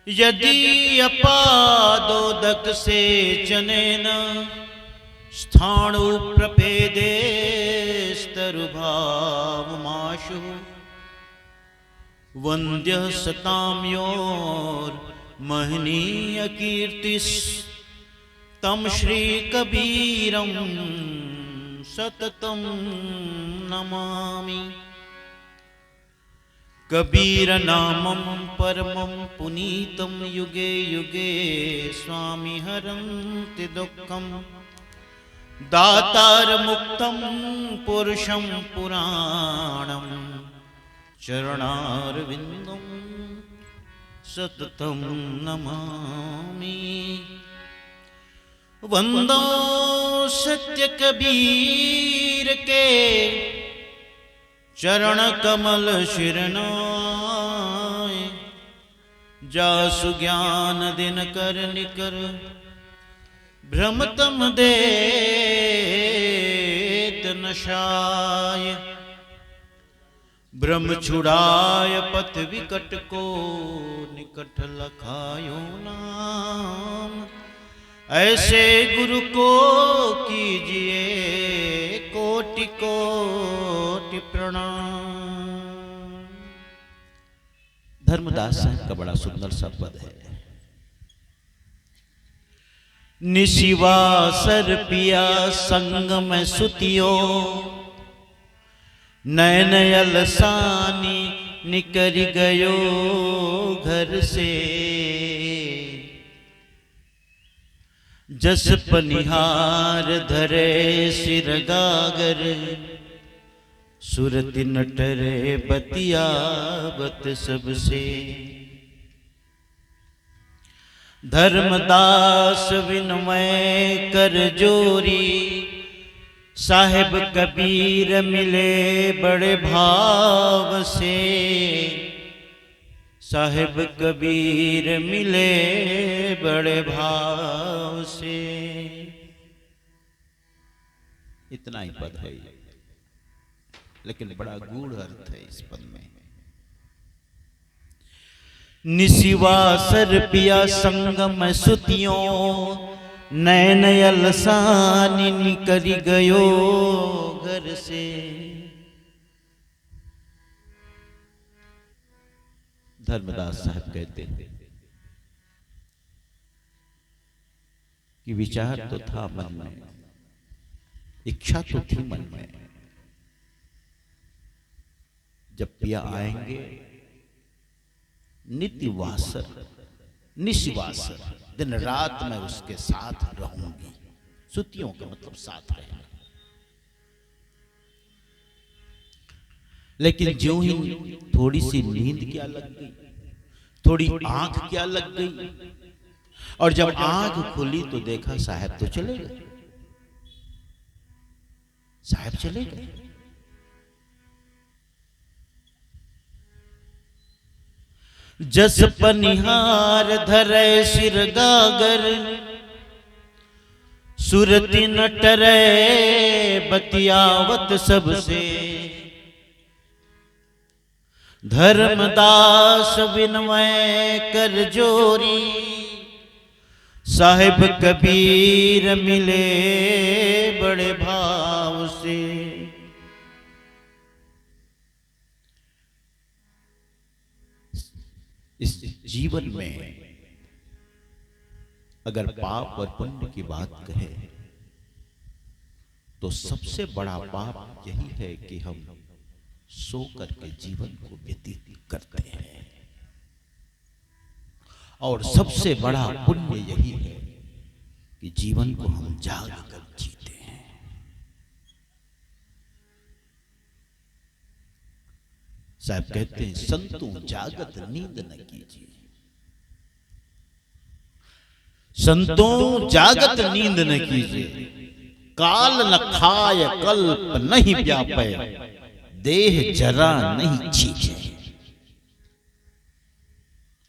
यदि अपादोदक से जनेन स्थाणु प्रपेदे स्तरुभावमाशु वन्द्य सताम्योर महनीय कीर्तिस तम श्री कबीरं सततं नमामि। कबीर नामं परमं पुनीतं युगे युगे स्वामी हरन्ति दुःखं दातार मुक्तं पुरुषं पुराणं चरणारविन्दं सततं नमामि। वंदो सत्य कबीर के चरण कमल शिरनाय जासु ज्ञान दिन कर निकर भ्रमतम देत नशाय ब्रह्म छुड़ाय पथ विकट को निकट लखायो नाम। ऐसे गुरु को कीजिए कोटि कोटि प्रणाम। धर्मदास साहब का बड़ा सुंदर सा पद है। निशिवासर पिया संग में सुतियो नयन अलसानी निकर गयो घर से। जस पनिहार धरे सिर गागर सुरति नटरे बतियावत सबसे। धर्मदास विनमय कर जोरी साहेब कबीर मिले बड़े भाव से। साहेब कबीर मिले बड़े भाव से। इतना ही पद है लेकिन बड़ा गूढ़ अर्थ है इस पद में। निशिवासर पिया संगम सुतियों नैन अलसानी निकरी गयो घर से। धर्मदास साहब कहते हैं कि विचार तो था मन में, इच्छा तो थी मन में, जब पिया आएंगे नित्यवासर निशिवासर दिन रात में उसके साथ रहूंगी। सुतियों का मतलब साथ रहना। लेकिन जो ही थोड़ी सी नींद क्या लग गई, थोड़ी आंख क्या लग गई, और जब आंख खुली तो देखा साहब तो चले गए। साहब चले गए। जस पनिहार धरे सिर गागर सुरति नटरे बतियावत सबसे। धर्मदास विनमय कर जोरी साहिब कबीर मिले बड़े भाव से। इस जीवन में अगर पाप और पुण्य की बात कहें तो सबसे बड़ा पाप यही है कि हम सो करके जीवन को व्यतीत करते हैं, और सबसे बड़ा पुण्य यही है कि जीवन को हम जाग कर जीते हैं। साहब कहते हैं संतों जागत नींद न कीजिए। संतों जागत नींद न कीजिए। काल न खाय कल्प नहीं व्यापय देह जरा नहीं छीजे।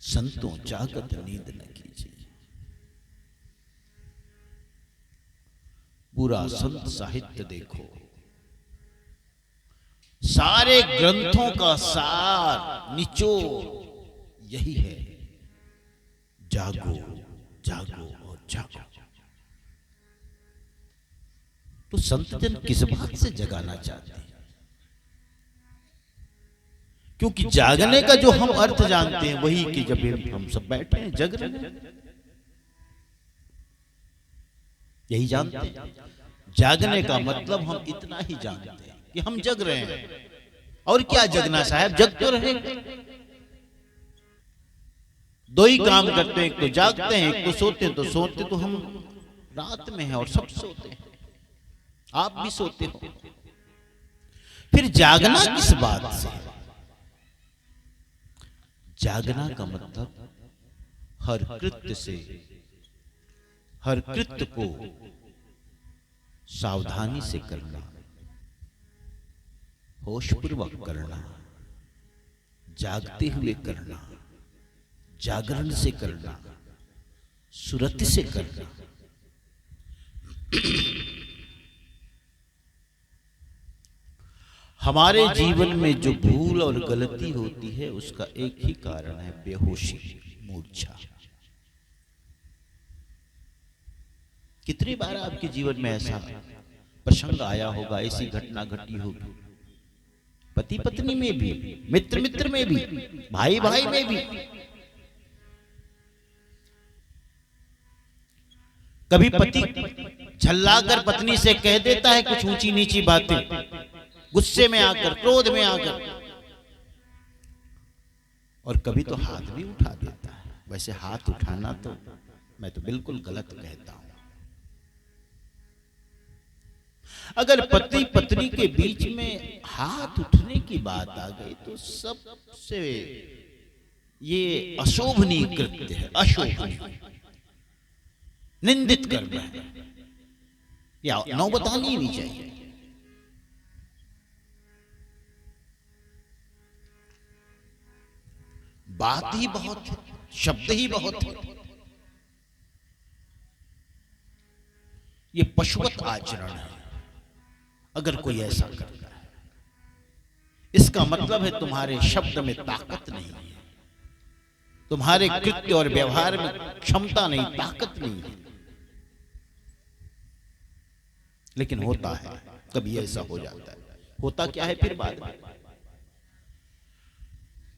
संतों जागत नींद न कीजिए। पूरा संत साहित्य देखो, सारे ग्रंथों का सार निचोड़ यही है जागो जागो और जागो। तो संत जन किस बात से जगाना चाहते हैं? क्योंकि जागने का जो हम अर्थ जानते हैं वही कि जब हम सब बैठे हैं जग रहे हैं, यही जानते हैं। जागने का मतलब हम इतना ही जानते हैं कि हम जग रहे हैं। और क्या जगना साहब, जग तो रहे। दो ही काम करते हैं, एक तो जागते हैं, एक तो सोते हैं। तो सोते तो हम रात में हैं और सब सोते हैं, आप भी सोते हो। फिर जागना किस बात से? जागना का मतलब हर कृत्य से, हर कृत्य को सावधानी से करना, होशपूर्वक करना, जागते हुए करना, जागरण से करना, सुरति से करना। हमारे जीवन में जो भूल और गलती होती है उसका एक ही कारण है, बेहोशी, मूर्छा। कितनी बार आपके जीवन में ऐसा प्रसंग आया होगा, ऐसी घटना घटी होगी, पति पत्नी में भी, मित्र मित्र में भी, भाई भाई में भी। कभी पति झल्लाकर पत्नी से कह देता है कुछ ऊंची नीची बातें, गुस्से में आकर, क्रोध में आकर, और कभी तो हाथ भी उठा देता है। वैसे हाथ उठाना तो मैं तो बिल्कुल गलत कहता हूं। अगर पति पत्नी के बीच में हाथ उठने की बात आ गई तो सबसे ये अशोभनीय कृत्य है, अशोभनीय, निंदित करना है, या नौबत आनी नहीं चाहिए। बात ही बहुत है, शब्द ही बहुत है। ये पशुवत आचरण है अगर कोई ऐसा करता है। इसका मतलब है तुम्हारे शब्द में ताकत नहीं है, तुम्हारे कृत्य और व्यवहार में क्षमता नहीं, ताकत नहीं है। लेकिन होता है, कभी ऐसा हो जाता है। होता क्या है फिर बाद में?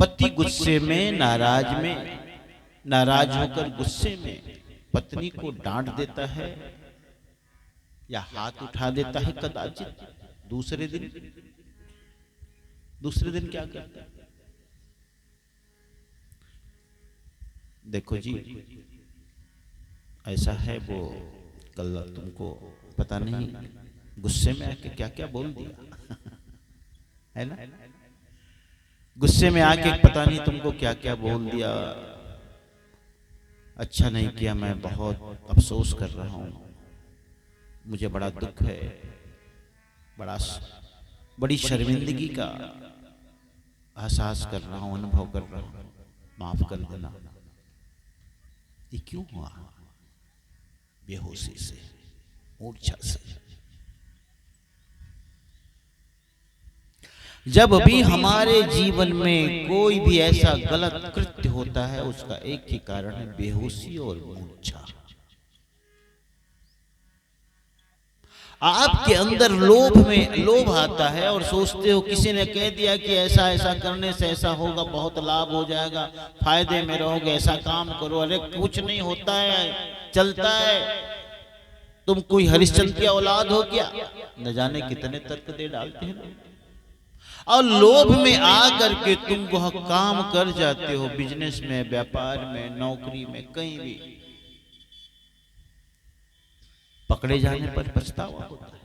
पति गुस्से में, नाराज होकर गुस्से में पत्नी को डांट देता है या हाथ उठा देता है कदाचित। दूसरे दिन क्या करता है? देखो जी, ऐसा है, वो कल तुमको पता नहीं गुस्से में आके क्या क्या बोल दिया है ना? गुस्से में आके पता नहीं तुमको क्या क्या बोल दिया, अच्छा नहीं किया, मैं बहुत अफसोस कर रहा हूं, मुझे बड़ा दुख है, बड़ी शर्मिंदगी का एहसास कर रहा हूं, अनुभव कर रहा हूं, माफ कर देना। ये क्यों हुआ? बेहोशी से, मूर्छा से। जब भी हमारे जीवन में कोई भी ऐसा गलत कृत्य होता है उसका एक ही कारण है, बेहोशी और मूर्छा। आपके अंदर लोभ आता है और सोचते हो किसी ने कह दिया कि ऐसा ऐसा करने से ऐसा होगा, बहुत लाभ हो जाएगा, फायदे में रहोगे, ऐसा काम करो। अरे कुछ नहीं होता है, चलता है, तुम कोई हरिश्चंद्र की औलाद हो क्या? न जाने कितने तर्क दे डालते हैं। और लोभ में आ करके तुम वह काम कर जाते हो, बिजनेस में, व्यापार में, नौकरी में, कहीं भी। पकड़े जाने पर पछतावा होता है।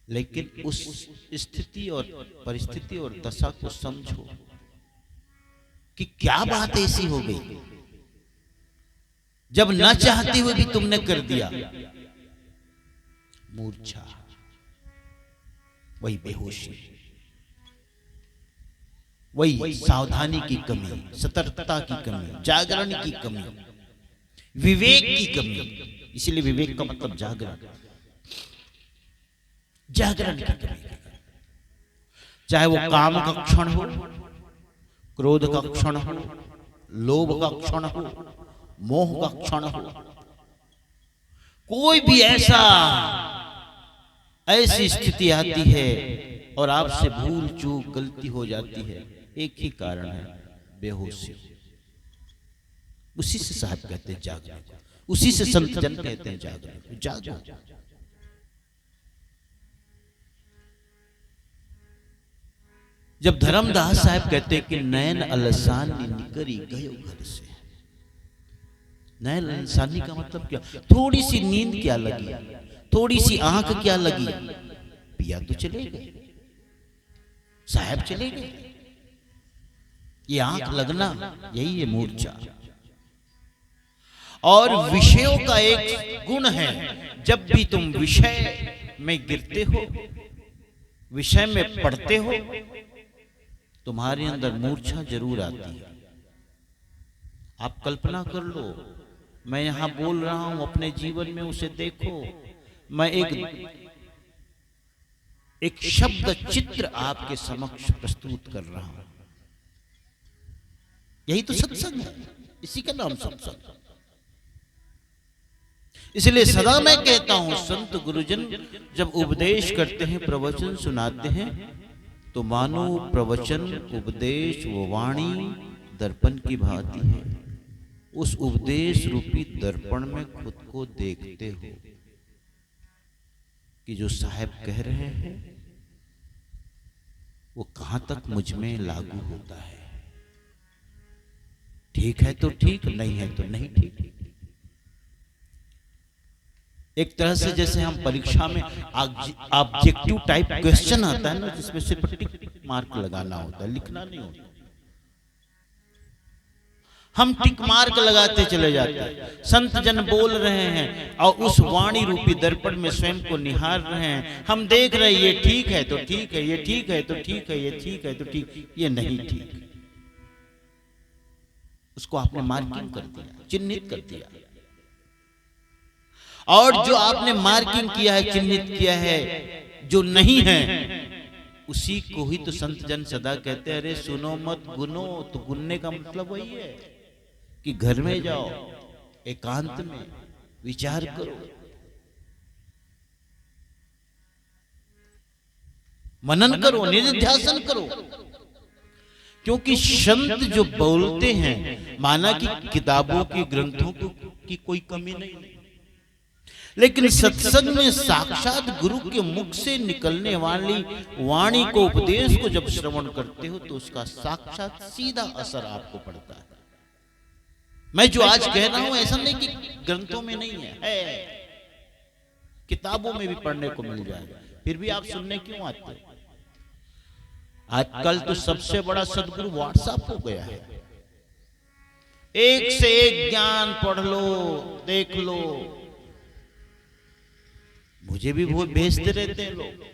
लेकिन उस स्थिति और परिस्थिति और दशा को समझो कि क्या बात ऐसी हो गई जब न चाहते हुए भी तुमने कर दिया। मूर्छा, वही बेहोशी, वही सावधानी की कमी, सतर्कता की कमी, जागरण की कमी, विवेक की कमी। इसलिए विवेक का मतलब जागरण, जागरण की कमी। चाहे वो काम का क्षण हो, क्रोध का क्षण हो, लोभ का क्षण हो, मोह का क्षण हो, कोई भी ऐसी स्थिति आती है और आपसे भूल चूक गलती हो जाती है, एक ही कारण है, बेहोशी। उसी से साहब कहते हैं जागो, उसी से संत जन कहते हैं जागो, जागो। जब धर्मदास साहब कहते कि नैन अलसानी निकरी गयो घर से, नैन अलसानी का मतलब क्या? थोड़ी सी नींद क्या लगी, थोड़ी सी आंख क्या लगी, पिया तो चले गए, साहब चले गए। ये आंख लगना यही है मूर्छा। और विषयों का एक गुण है, जब भी तुम विषय में गिरते हो, विषय में पढ़ते हो, तुम्हारे अंदर मूर्छा जरूर आती है। आप कल्पना कर लो, मैं यहां बोल रहा हूं, अपने जीवन में उसे देखो। मैं एक शब्द चित्र आपके समक्ष प्रस्तुत कर रहा हूं। यही तो सत्संग है, इसी का नाम सत्संग। इसलिए सदा मैं कहता हूं, संत गुरुजन जब उपदेश करते हैं, प्रवचन सुनाते हैं, तो मानो प्रवचन, उपदेश व वाणी दर्पण की भांति है। उस उपदेश रूपी दर्पण में खुद को देखते हो कि जो साहब कह रहे हैं वो कहां तक मुझ में लागू होता है। ठीक है तो ठीक, नहीं है तो नहीं ठीक। एक तरह से जैसे हम परीक्षा में ऑब्जेक्टिव टाइप क्वेश्चन आता है ना, जिसमें सिर्फ टिक मार्क लगाना होता है, लिखना नहीं होता। हम टिक मार्क लगाते चले जाते हैं। संत जन बोल रहे हैं और उस वाणी रूपी दर्पण में स्वयं को निहार रहे हैं। हम देख रहे हैं, ये ठीक है तो ठीक है, ये ठीक है तो ठीक है, ये ठीक है तो ठीक, ये नहीं ठीक। उसको आपने मार्किंग कर दिया, चिन्हित कर दिया। और जो आपने मार्किंग किया है, चिन्हित किया है, जो नहीं है, उसी को ही तो संत जन सदा कहते हैं, अरे सुनो मत गुनो। तो गुनने का मतलब वही है कि घर में जाओ, एकांत में विचार करो, मनन करो, निधिध्यासन करो। क्योंकि संत जो बोलते हैं, माना कि किताबों की, ग्रंथों की कोई कमी नहीं, लेकिन सत्संग में साक्षात गुरु के मुख से निकलने वाली वाणी को, उपदेश को जब श्रवण करते हो, तो उसका साक्षात सीधा असर आपको पड़ता है। मैं जो आज कह रहा हूं, ऐसा नहीं कि ग्रंथों में नहीं है, किताबों में भी पढ़ने को मिल जाएगा। फिर भी आप सुनने क्यों आते हो? आजकल तो सबसे बड़ा सदगुरु व्हाट्सएप हो गया है। एक से एक ज्ञान पढ़ लो, देख लो। मुझे भी वो भेजते रहते हैं लोग,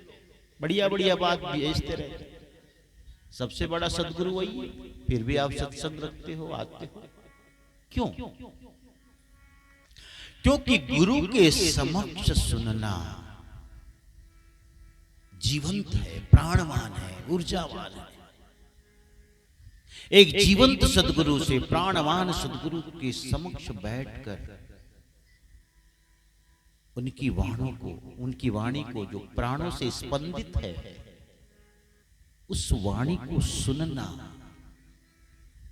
बढ़िया बढ़िया बात भेजते रहते हैं। सबसे बड़ा सदगुरु वही है, फिर भी आप सत्संग रखते हो, आते हो। क्यों? क्योंकि गुरु के समक्ष सुनना जीवंत है, प्राणवान है, ऊर्जावान है। एक जीवंत सदगुरु से, प्राणवान सदगुरु के समक्ष बैठकर उनकी वाणी को जो प्राणों से स्पंदित है, उस वाणी को सुनना,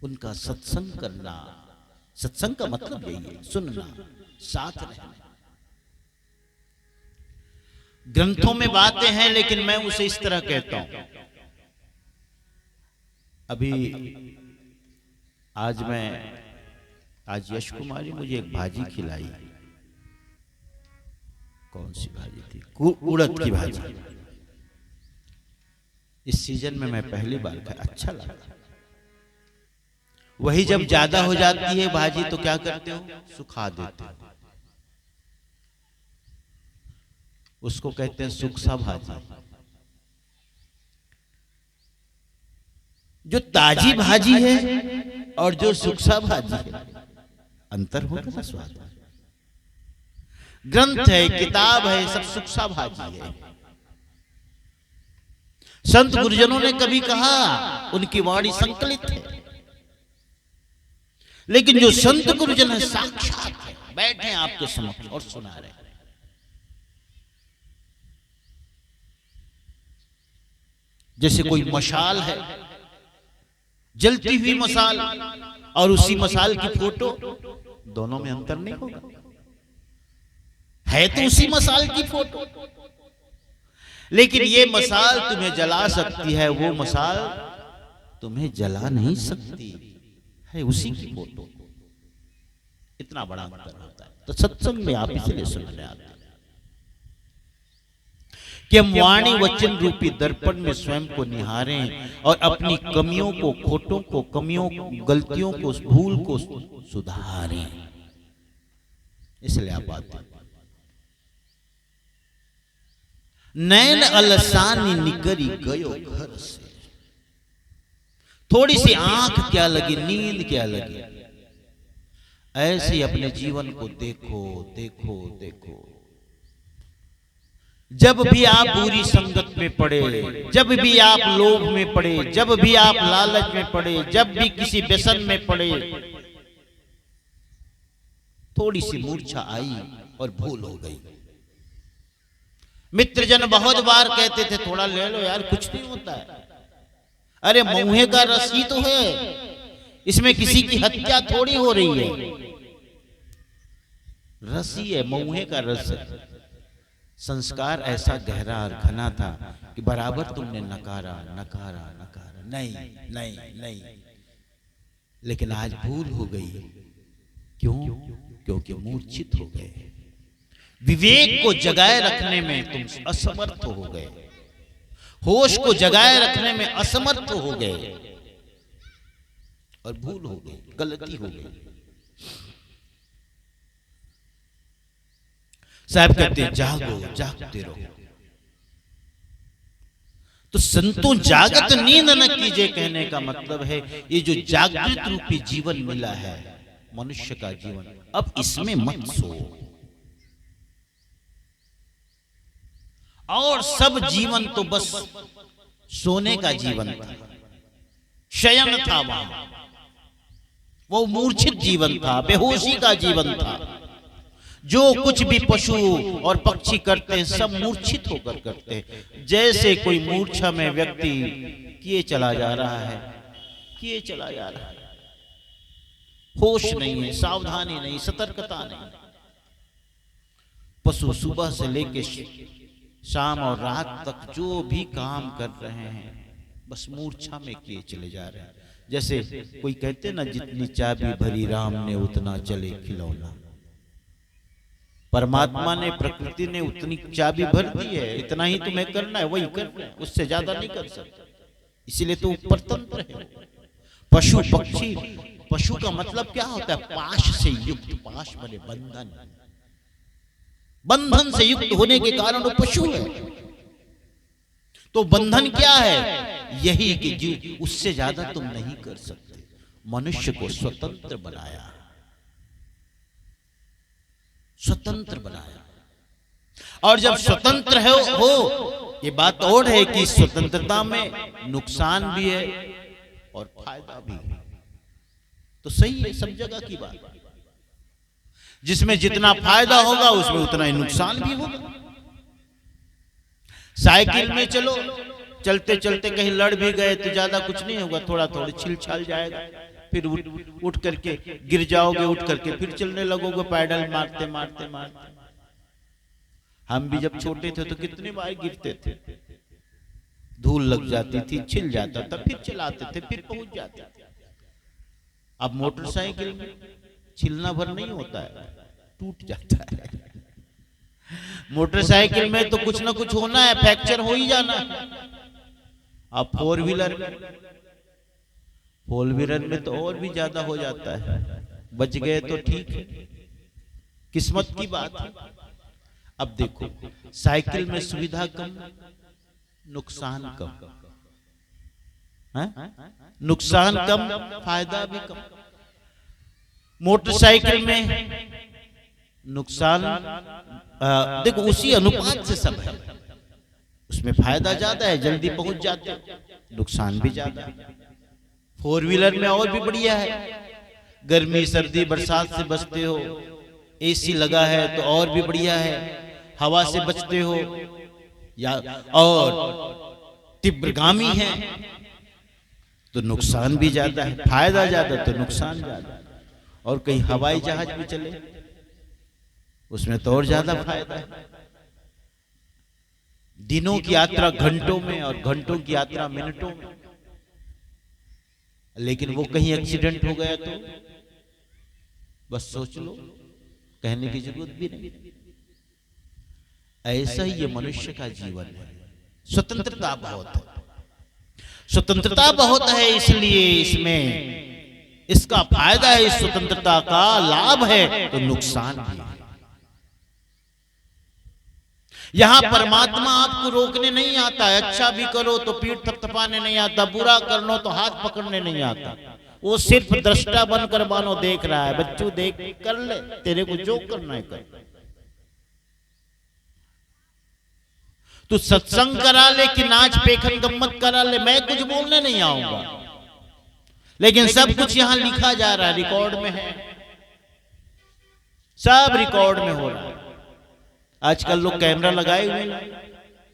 उनका सत्संग करना। सत्संग का मतलब यही है, सुनना, साथ रहना। ग्रंथों में बातें हैं, लेकिन मैं उसे इस तरह कहता हूं। अभी आज यश कुमारी मुझे एक भाजी खिलाई। कौन सी भाजी थी? उड़द की भाजी। इस सीजन में मैं पहली बार खाया, अच्छा लगा। वही जब ज्यादा हो जाती है भाजी, तो क्या करते हो? सुखा देते हो। उसको कहते हैं सुखसा भाजी। जो ताजी भाजी है और जो सुखसा भाजी है, अंतर होगा ना स्वाद। ग्रंथ है, किताब है, सब सुखसा भाजी है। संत गुरुजनों ने कभी कहा, उनकी वाणी संकलित है। लेकिन जो संत गुरुजन है साक्षात है, बैठे हैं आपके समक्ष और सुना रहे हैं। जैसे कोई मशाल है, जलती हुई मशाल और उसी मशाल की फोटो, दोनों में अंतर नहीं होगा। है तो उसी मशाल की फोटो, लेकिन ये मशाल तुम्हें जला सकती है, वो मशाल तुम्हें जला नहीं सकती है, उसी की फोटो। इतना बड़ा अंतर होता है। तो सत्संग में आप इसलिए सुन रहे आते हैं कि हम वाणी वचन रूपी दर्पण में स्वयं को निहारें और अपनी कमियों को, खोटों को, कमियों, गलतियों को, भूल को सुधारें। इसलिए आप आते हैं। नैन अलसानी निकरी गयो घर से, थोड़ी सी आंख क्या लगी, नींद क्या लगी, ऐसे ही अपने जीवन को देखो देखो देखो। जब भी आप बुरी संगत में पड़े, जब भी आप लोभ में पड़े, जब भी आप लालच में पड़े, जब भी किसी व्यसन में पड़े, थोड़ी सी मूर्छा आई और भूल हो गई। मित्रजन बहुत बार कहते थे थोड़ा ले लो यार, कुछ नहीं होता है। अरे महुए का रस ही तो है, इसमें किसी की हत्या थोड़ी हो रही है। रस ही है, महुए का रस है। संस्कार ऐसा गहरा और घना था कि बराबर तुमने नकारा नकारा नकारा, नहीं नहीं नहीं, लेकिन आज भूल हो गई। क्यों? क्योंकि मूर्छित हो गए। विवेक को जगाए रखने में तुम असमर्थ हो गए, होश को जगाए रखने में असमर्थ हो गए और भूल हो गई, गलती हो गई। साहब कहते हैं जागो, जागते रहो। तो संतों जागत नींद न कीजिए कहने का मतलब है ये जो जागृत रूपी जीवन मिला है मनुष्य का जीवन, अब इसमें मत सो। और सब जीवन तो बस सोने का जीवन था, शयन था वहां, वो मूर्छित जीवन था, बेहोशी का जीवन था। जो कुछ भी पशु और पक्षी करते हैं सब मूर्छित होकर करते हैं। जैसे कोई मूर्छा में व्यक्ति किए चला जा रहा है, किए चला जा रहा है, होश नहीं है, सावधानी नहीं, सतर्कता नहीं। पशु सुबह से लेकर शाम और रात तक जो भी काम कर रहे हैं बस मूर्छा में किए चले जा रहे हैं। जैसे कोई कहते ना, जितनी चाबी भरी राम ने उतना चले खिलौना। परमात्मा ने, प्रकृति ने उतनी चाबी भर दी है, इतना ही तुम्हें करना है, वही करना है, उससे ज्यादा नहीं कर सकते। इसीलिए तो ऊपर तंत्र है। पशु पक्षी, पशु का मतलब क्या होता है? पाश से युक्त, पाश माने बंधन, बंधन से युक्त होने के कारण वो पशु है। तो बंधन क्या है? यही कि उससे ज्यादा तुम नहीं कर सकते। मनुष्य को स्वतंत्र बनाया, स्वतंत्र बनाया। और जब स्वतंत्र हो ये बात और है कि स्वतंत्रता में नुकसान भी है और फायदा भी है। तो सही है, सब जगह की बात। जिसमें जितना फायदा होगा उसमें उतना ही नुकसान भी होगा। साइकिल में चलो, चलते चलते कहीं लड़ भी गए तो ज्यादा कुछ नहीं होगा, थोड़ा थोड़ा छिलछाल जाएगा, फिर उठ करके गिर जाओगे, उठ करके फिर चलने लगोगे पैडल मारते मारते मारते। हम भी जब छोटे थे तो कितनी बार गिरते थे, धूल लग जाती थी, छिल जाता था, फिर चलाते थे, फिर पहुंच जाते थे। अब मोटरसाइकिल में छिलना भर नहीं होता है, टूट जाता है। मोटरसाइकिल में तो कुछ ना कुछ होना है, फ्रैक्चर हो ही जाना है। अब फोर व्हीलर में तो और भी ज्यादा हो जाता है। बच गए तो ठीक है, किस्मत की बात है। अब देखो, साइकिल में सुविधा कम, नुकसान कम है? नुकसान कम, फायदा भी कम। मोटरसाइकिल में नुकसान देखो उसी अनुपात से सब है। उसमें फायदा ज्यादा है, जल्दी पहुंच जाते, नुकसान भी ज्यादा है। फोर व्हीलर में और भी बढ़िया है, गर्मी सर्दी बरसात से बचते हो, एसी लगा है तो और भी बढ़िया है, हवा से बचते हो, या और तीव्रगामी है तो नुकसान भी ज्यादा है, फायदा ज्यादा तो नुकसान ज्यादा। और कहीं हवाई जहाज भी चले उसमें तो और ज्यादा फायदा है। दिनों की यात्रा घंटों में और घंटों की यात्रा मिनटों में, लेकिन वो कहीं एक्सीडेंट हो गया तो बस सोच लो, कहने की जरूरत भी नहीं। ऐसा ही ये मनुष्य का जीवन है। स्वतंत्रता बहुत है, स्वतंत्रता बहुत है, इसलिए इसमें इसका फायदा है, इस स्वतंत्रता का लाभ है तो नुकसान भी है। यहां परमात्मा आपको रोकने नहीं आता है, अच्छा भी करो तो पीठ थपथपाने नहीं आता, बुरा कर लो तो हाथ पकड़ने नहीं आता। वो सिर्फ दृष्टा बनकर मानो देख रहा है, बच्चों देख कर ले, तेरे को जो करना है कर। तू सत्संग करा ले कि नाच पेखन गम्मत करा ले, मैं कुछ बोलने नहीं आऊंगा, लेकिन सब कुछ यहां लिखा जा रहा है, रिकॉर्ड में है, सब रिकॉर्ड में हो रहा है। आजकल लोग कैमरा लगाए हुए हैं,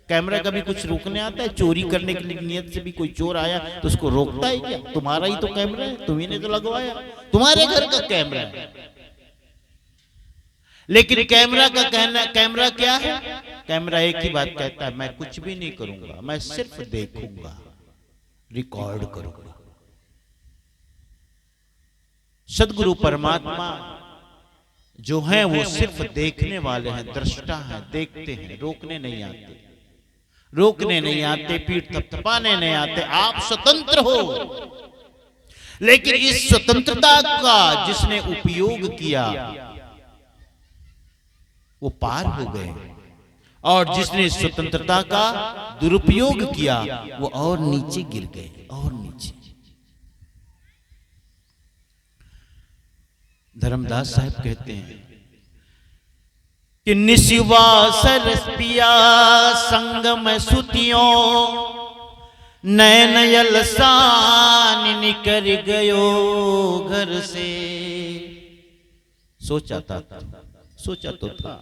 कैमरा कभी कुछ रोकने आता है? चोरी करने की नियत से भी कोई चोर आया तो उसको रोकता है क्या? तुम्हारा ही तो कैमरा है, तुम्ही ने तो लगवाया, तुम्हारे घर का कैमरा है। लेकिन कैमरा का कहना, कैमरा क्या है? कैमरा एक ही बात कहता है, मैं कुछ भी नहीं करूंगा, मैं सिर्फ देखूंगा, रिकॉर्ड करूंगा। सदगुरु परमात्मा जो हैं वो सिर्फ देखने वाले हैं, दृष्टा हैं, देखते हैं, रोकने नहीं आते, रोकने नहीं आते, पीठ थपथपाने नहीं आते। आप स्वतंत्र हो, लेकिन इस स्वतंत्रता का जिसने उपयोग किया वो पार हो गए, और जिसने स्वतंत्रता का दुरुपयोग किया वो और नीचे गिर गए, और नीचे। धर्मदास साहब कहते हैं कि निशिवा सरस पिया संगम सुतियों, नैन यलसान निकर गयो घर से। सोचा तो था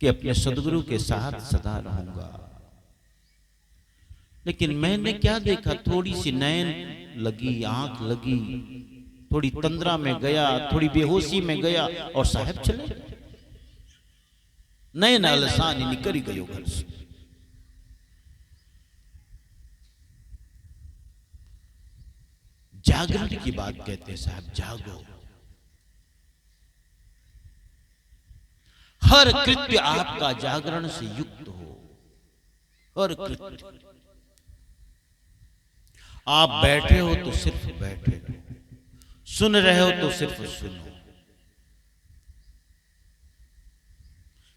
कि अपने सदगुरु के साथ सदा रहूंगा, लेकिन मैंने क्या देखा, थोड़ी सी नैन लगी, आंख लगी, थोड़ी तंद्रा में गया, थोड़ी बेहोशी में गया और साहब चले गए। नैन अलसानी निकल गयो घर से। जागरण की बात कहते हैं साहब, जागो। हर कृत्य आपका जागरण से युक्त हो, हर कृत्य। आप बैठे हो तो सिर्फ बैठे हो, सुन रहे हो तो सिर्फ सुनो।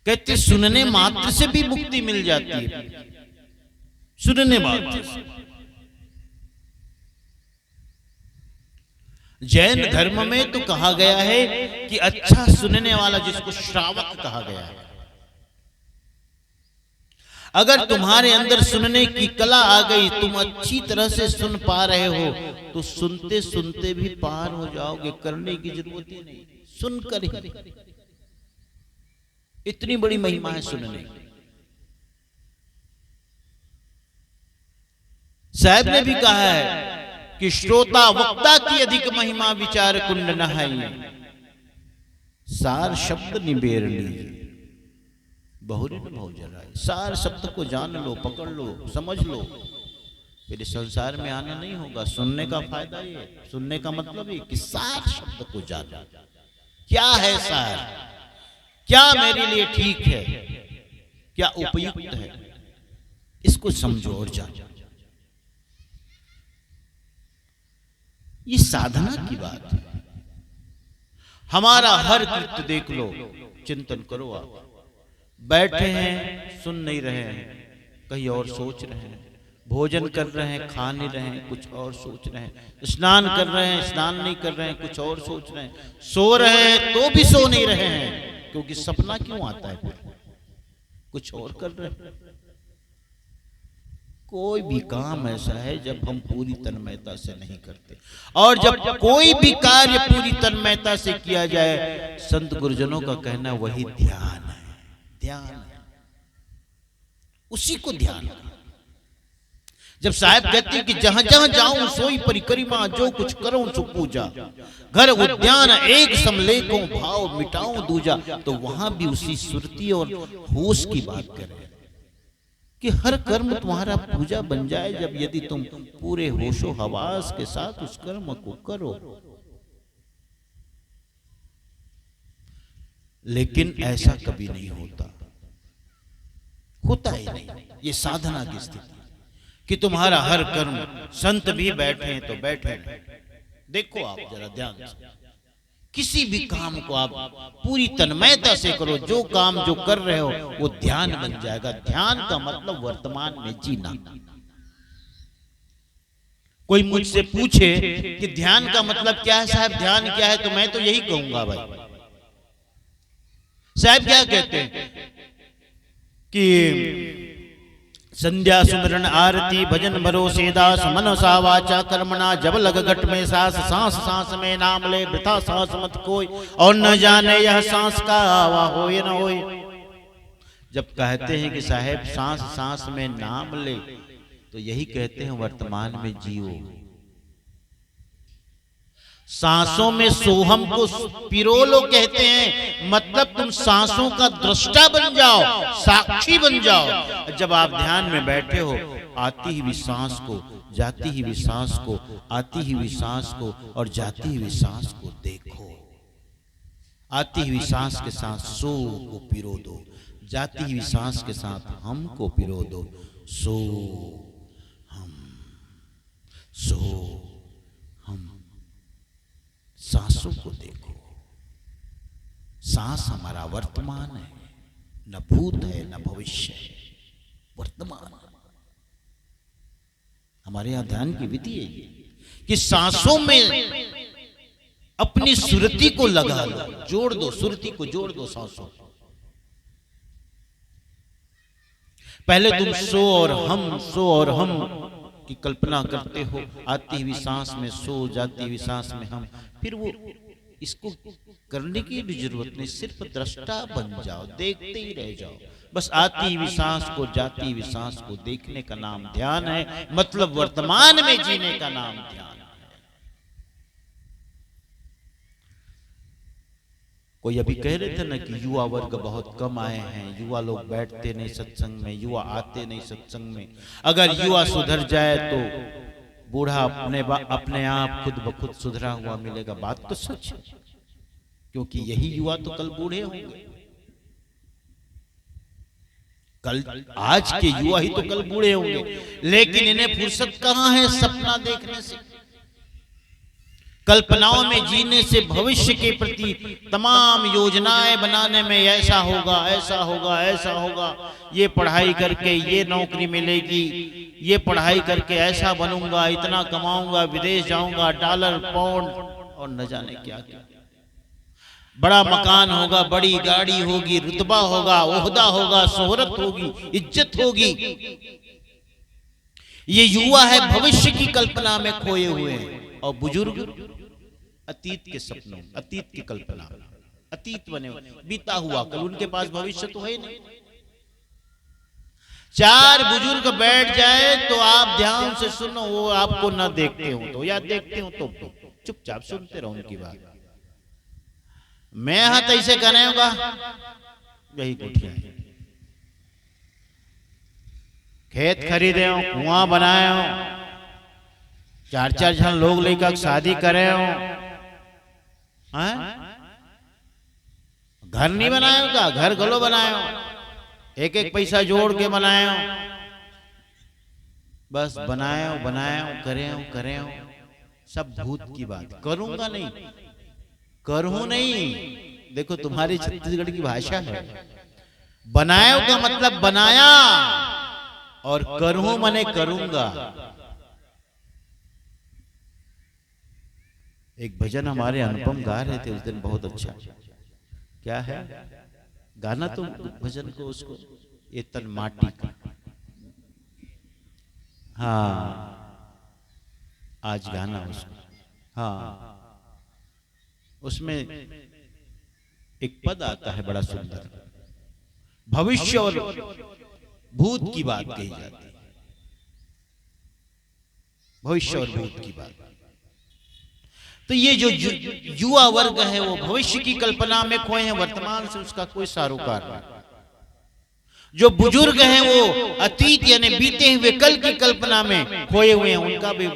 कहते सुनने मात्र से भी मुक्ति मिल जाती है, सुनने मात्र से। जैन धर्म में तो कहा गया है कि अच्छा सुनने वाला, जिसको श्रावक कहा गया है, अगर तुम्हारे अंदर सुनने की कला आ गई, तुम अच्छी तरह से सुन पा रहे हो, तो सुनते सुनते भी पार हो जाओगे, करने की जरूरत ही नहीं, सुनकर ही। इतनी बड़ी महिमा है सुनने की। साहब ने भी कहा है कि श्रोता वक्ता की अधिक महिमा, विचार कुंड नहाई, सार शब्द निबेर लीजिए, बहुरी न भव जराए। सार शब्द को जान लो, पकड़ लो, समझ लो, फिर संसार में आना नहीं होगा। सुनने का फायदा ये, सुनने का मतलब ये कि सार शब्द को जाना, क्या है सार, क्या मेरे लिए ठीक है, क्या उपयुक्त है, इसको समझो और जानो। ये साधना की बात है। हमारा हर कृत्य देख लो, चिंतन करो। आप बैठे हैं, सुन नहीं रहे हैं, कहीं और सोच रहे हैं, भोजन कर रहे हैं, खा नहीं रहे हैं, कुछ और सोच रहे हैं, स्नान कर रहे हैं, स्नान नहीं कर रहे हैं, कुछ और सोच रहे हैं, सो रहे हैं तो भी सो नहीं रहे हैं, क्योंकि सपना क्यों आता है, फिर कुछ और कर रहे हैं, कोई भी काम ऐसा है जब हम पूरी तन्मयता से नहीं करते, और जब कोई भी कार्य पूरी तन्मयता से किया जाए, संत गुरुजनों का कहना वही ध्यान है। ध्यान है, उसी को ध्यान है। जब साहब कहते हैं कि जहां जहां जाऊं सोई परिक्रमा, जो कुछ करूं सो पूजा, घर उद्यान एक समलेखों, भाव मिटाऊं दूजा, तो वहां भी उसी सुरती और होश की बात करें कि हर कर्म तुम्हारा पूजा बन जाए जब यदि तुम पूरे होशो हवास के साथ उस कर्म को करो। लेकिन ऐसा कभी नहीं होता, होता ही नहीं। ये साधना की स्थिति कि तुम्हारा हर कर्म, संत भी बैठे हैं तो बैठे नहीं। देखो आप जरा ध्यान से, किसी भी काम को आप पूरी तन्मयता से करो, जो काम जो कर रहे हो वो ध्यान बन जाएगा। ध्यान का मतलब वर्तमान में जीना। कोई मुझसे पूछे कि ध्यान का मतलब क्या है साहब, ध्यान क्या है, तो मैं तो यही कहूंगा भाई साहब क्या कहते हैं कि संध्या सुमरण आरती भजन भरोसे दास, मनसा वाचा कर्मणा जब लग घट में सांस, सांस सांस में नाम ले वृथा सांस मत कोई, और न जाने यह सांस का आवा होए न होए। जब कहते हैं कि साहेब सांस सांस में नाम ले, तो यही कहते हैं वर्तमान में जियो। सांसों में सोहम को पिरोलो कहते हैं, मतलब तुम सांसों का दृष्टा बन जाओ, साक्षी बन जाओ। जब आप ध्यान में बैठे हो, आती हुई सांस को, जाती हुई सांस को, आती हुई सांस को और जाती हुई सांस को देखो। आती हुई सांस के साथ सो को पिरो दो, जाती हुई सांस के साथ हम को पिरो दो। सो हम, सो हम, सांसों को देखो। सांस हमारा वर्तमान है, न भूत है न भविष्य है, वर्तमान। हमारे यहां ध्यान की विधि है ये कि सांसों में अपनी सुरति को लगा लो, जोड़ दो, सुरति को जोड़ दो सांसों। पहले तुम सो और हम, सो और हम की कल्पना करते हो, आती हुई सांस में सो, जाती हुई सांस में हम। फिर वो इसको करने की भी जरूरत नहीं, सिर्फ दृष्टा बन जाओ, देखते ही रह जाओ। बस आती हुई सांस को, जाती हुई सांस को देखने का नाम ध्यान है, मतलब वर्तमान में जीने का नाम ध्यान है। कोई अभी कह रहे थे ना कि युवा वर्ग बहुत कम आए हैं, युवा लोग बैठते नहीं सत्संग में, युवा आते नहीं सत्संग में। अगर युवा सुधर जाए तो बूढ़ा अपने आप खुद ब खुद सुधरा हुआ मिलेगा। बात तो सच है, क्योंकि यही युवा तो कल बूढ़े होंगे। कल आज के युवा ही तो कल बूढ़े होंगे, लेकिन इन्हें फुर्सत कहां है सपना देखने से, कल्पनाओं में जीने से, भविष्य के प्रति तमाम योजनाएं बनाने में। ऐसा होगा, ऐसा होगा, ऐसा होगा, ये पढ़ाई करके ये नौकरी मिलेगी, ये पढ़ाई करके ऐसा बनूंगा, इतना कमाऊंगा, विदेश जाऊंगा, डॉलर पाउंड और न जाने क्या क्या। बड़ा मकान होगा, बड़ी गाड़ी होगी, रुतबा होगा, ओहदा होगा, शोहरत होगी, इज्जत होगी। ये युवा है भविष्य की कल्पना में खोए हुए हैं, और बुजुर्ग अतीत के सपनों, अतीत की कल्पना, अतीत बने हुए, बीता हुआ कल, उनके पास भविष्य तो है नहीं। चार बुजुर्ग बैठ जाए तो आप ध्यान से सुनो, वो आपको ना देखते हो तो या देखते हो तो चुपचाप सुनते रहो उनकी बात। मैं हाथ ऐसे करने होगा, यही कुटिया खेत खरीदे हो, कुआं बनाए हो, चार चार जन लोग लेकर शादी करे हो, घर नहीं बनाए हो क्या? घर गलो बनाए हो, एक एक पैसा जोड़ के बनाए हो, बस बनाए हो, बनाए हो, करे हो, करे हो। सब भूत की बात। करूंगा नहीं, करूं नहीं। देखो तुम्हारी छत्तीसगढ़ की भाषा है, बनाए का मतलब बनाया, और करूं मने करूंगा। एक भजन हमारे अनुपम गा रहे थे उस दिन, बहुत अच्छा। क्या है गाना? तो भजन को उसको, ये तन माटी का, हाँ, आज गाना उसमें, हाँ, उसमें एक पद आता है बड़ा सुंदर, भविष्य और भूत की बात कही जाती है, भविष्य और भूत की बात। तो ये जो युवा वर्ग है वो भविष्य की कल्पना में खोए हैं, वर्तमान से उसका कोई सरोकार नहीं। जो बुजुर्ग हैं वो अतीत यानी बीते हुए कल की कल्पना में खोए हुए हैं, उनका भी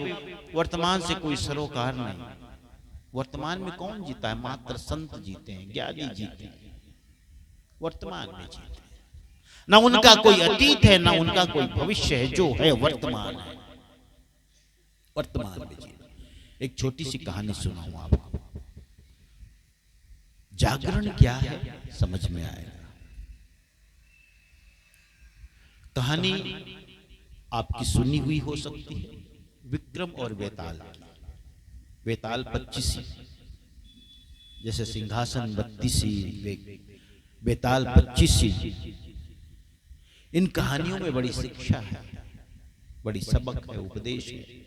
वर्तमान से कोई सरोकार नहीं। वर्तमान में कौन जीता है? मात्र संत जीते हैं, ज्ञानी जीते हैं, वर्तमान में जीते हैं। ना उनका कोई अतीत है ना उनका कोई भविष्य है, जो है वर्तमान है, वर्तमान में जीते। एक छोटी सी कहानी सुनाऊं आपको, जागरण क्या है समझ में आएगा। कहानी आपकी सुनी हुई हो सकती है, विक्रम और बेताल की। बेताल 25, जैसे सिंहासन 32, बेताल 25। इन कहानियों में बड़ी शिक्षा है, बड़ी सबक है, उपदेश है।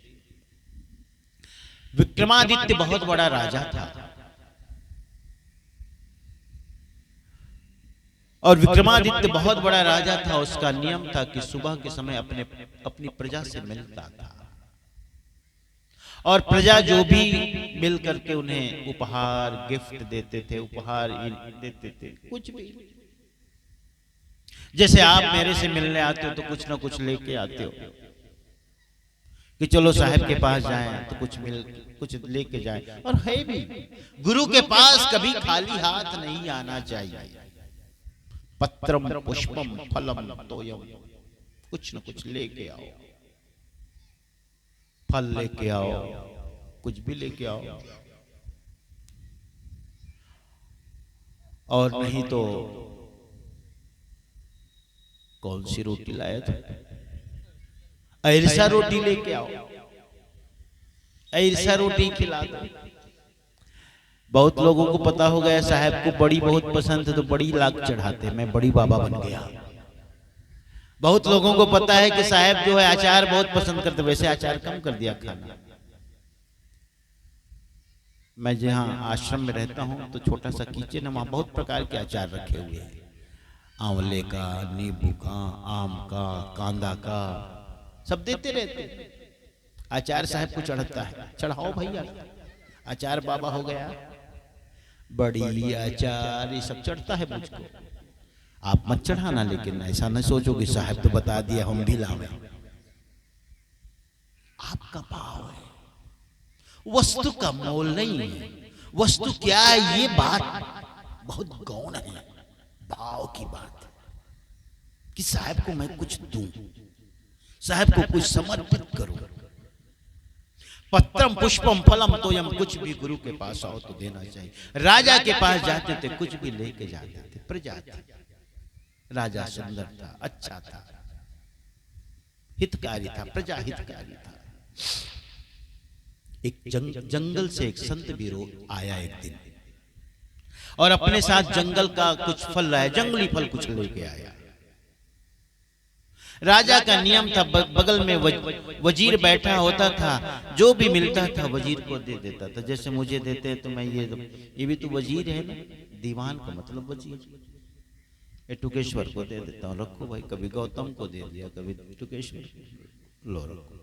विक्रमादित्य बहुत बड़ा राजा था और विक्रमादित्य बहुत बड़ा राजा था। उसका नियम था कि सुबह के समय अपनी प्रजा से मिलता था और प्रजा जो भी मिल करके उन्हें उपहार गिफ्ट देते थे, उपहार देते थे, कुछ भी। जैसे आप मेरे से मिलने आते हो तो कुछ ना कुछ लेके आते हो कि चलो साहब के पास जाएं तो कुछ लेके जाएं। और है भी, गुरु के पास कभी खाली हाथ नहीं आना चाहिए। पत्रम पुष्पम फलम तोयम, कुछ न कुछ लेके आओ, फल लेके आओ, कुछ भी लेके आओ। और नहीं तो कौन सी रोटी लाया था? ऐसा रोटी लेके आओ, ऐसा रोटी खिला दो। बहुत लोगों को पता हो गया साहब को बड़ी बहुत पसंद है तो बड़ी लाख चढ़ाते, मैं बड़ी बाबा बन गया। बहुत लोगों को पता है कि साहब जो है अचार बहुत पसंद करते, वैसे अचार कम कर दिया खाना। मैं जहाँ आश्रम में रहता हूँ तो छोटा सा किचन है, वहाँ बहुत प्रकार के अचार रखे हुए हैं, आंवले का, नींबू का, आम का, कांदा का, सब देते रहते। अचार साहब को चढ़ता है, चढ़ाओ भैया, अचार बाबा हो गया, बड़ी अचार, ये सब चढ़ता है मुझको। आप मत चढ़ाना, लेकिन ऐसा न सोचो कि साहब तो बता दिया हम भी लावे। आपका भाव है, वस्तु का मोल नहीं है। वस्तु क्या है ये बात बहुत गौण है, भाव की बात, कि साहब को मैं कुछ दूं, साहब को कुछ समर्पित करूं। पत्रम पुष्पम फलम तोयम, कुछ भी गुरु के पास आओ तो देना चाहिए। राजा के पास जाते थे कुछ भी लेके जाते थे, प्रजा थी, राजा सुंदर था, अच्छा था, हितकारी था, प्रजा हितकारी था। एक जंगल से एक संत भी आया एक दिन और अपने साथ जंगल का कुछ फल लाया, जंगली फल कुछ लेके आया। राजा का नियम था, बगल में वजीर बैठा होता था, जो भी मिलता था वजीर को दे देता था। जैसे मुझे देते हैं तो मैं ये भी तो वजीर है ना, दीवान का मतलब वजीर। टुकेश्वर को दे देता हूँ, रखो भाई, कभी गौतम को दे दिया, कभी टुकेश्वर, लो रखो,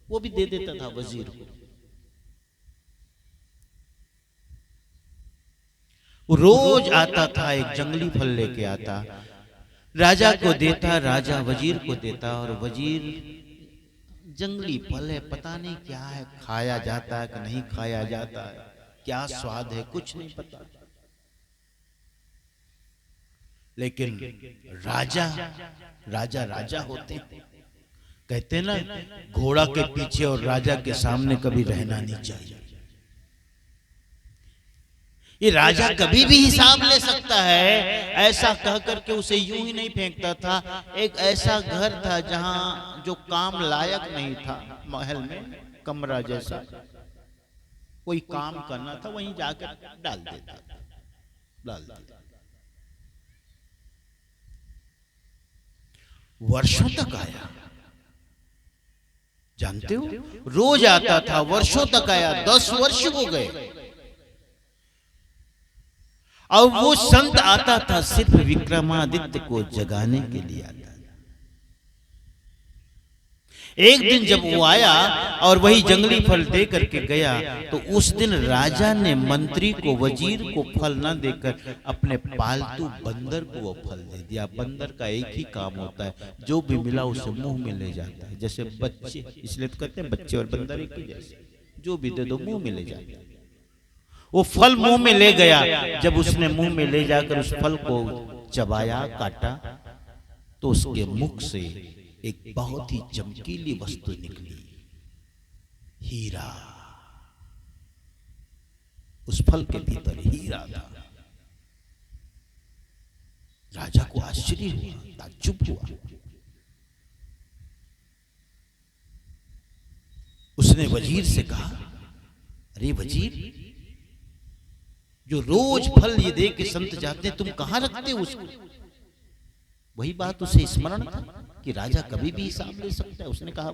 वो भी दे देता था वजीर को। वो रोज आता था, एक जंगली फल लेके आता, राजा को देता, राजा वजीर को देता, और वजीर जंगली फल है, पता नहीं क्या है, खाया जाता है कि नहीं खाया जाता है, क्या स्वाद है कुछ नहीं पता। लेकिन राजा राजा राजा होते हैं, कहते ना घोड़ा के पीछे और राजा के सामने कभी रहना नहीं चाहिए। ये राजा कभी भी हिसाब ले सकता है, ऐसा कह करके उसे यूं ही नहीं फेंकता था। एक ऐसा घर था जहां जो काम लायक नहीं था, महल में कमरा जैसा कोई काम करना था, वहीं जाकर डाल देता, डाल देता। वर्षों तक आया, जानते हो, रोज आता था, वर्षों तक आया, 10 वर्ष हो गए। और वो संत आता था सिर्फ विक्रमादित्य को जगाने के लिए आता था। एक दिन जब वो आया और वही जंगली फल दे करके गया, तो उस दिन राजा ने मंत्री को, वजीर को फल न देकर अपने पालतू बंदर को वो फल दे दिया। बंदर का एक ही काम होता है, जो भी मिला उसे मुंह में ले जाता है, जैसे बच्चे, इसलिए तो कहते हैं बच्चे और बंदर एक ही जैसे, जो भी दे दो मुंह में ले जाता है। वो फल मुंह में ले गया, जब उसने मुंह में ले जाकर उस फल को चबाया, काटा, तो उसके मुख से एक बहुत ही चमकीली वस्तु निकली, हीरा। उस फल के भीतर हीरा था। राजा को आश्चर्य हुआ, ताज्जुब हुआ। उसने वजीर से कहा, अरे वजीर, जो रोज फल ये दे के संत जाते हैं, तुम कहां रखते हो उसको? वही बात उसे स्मरण था कि राजा कभी भी हिसाब ले सकता है। उसने कहा,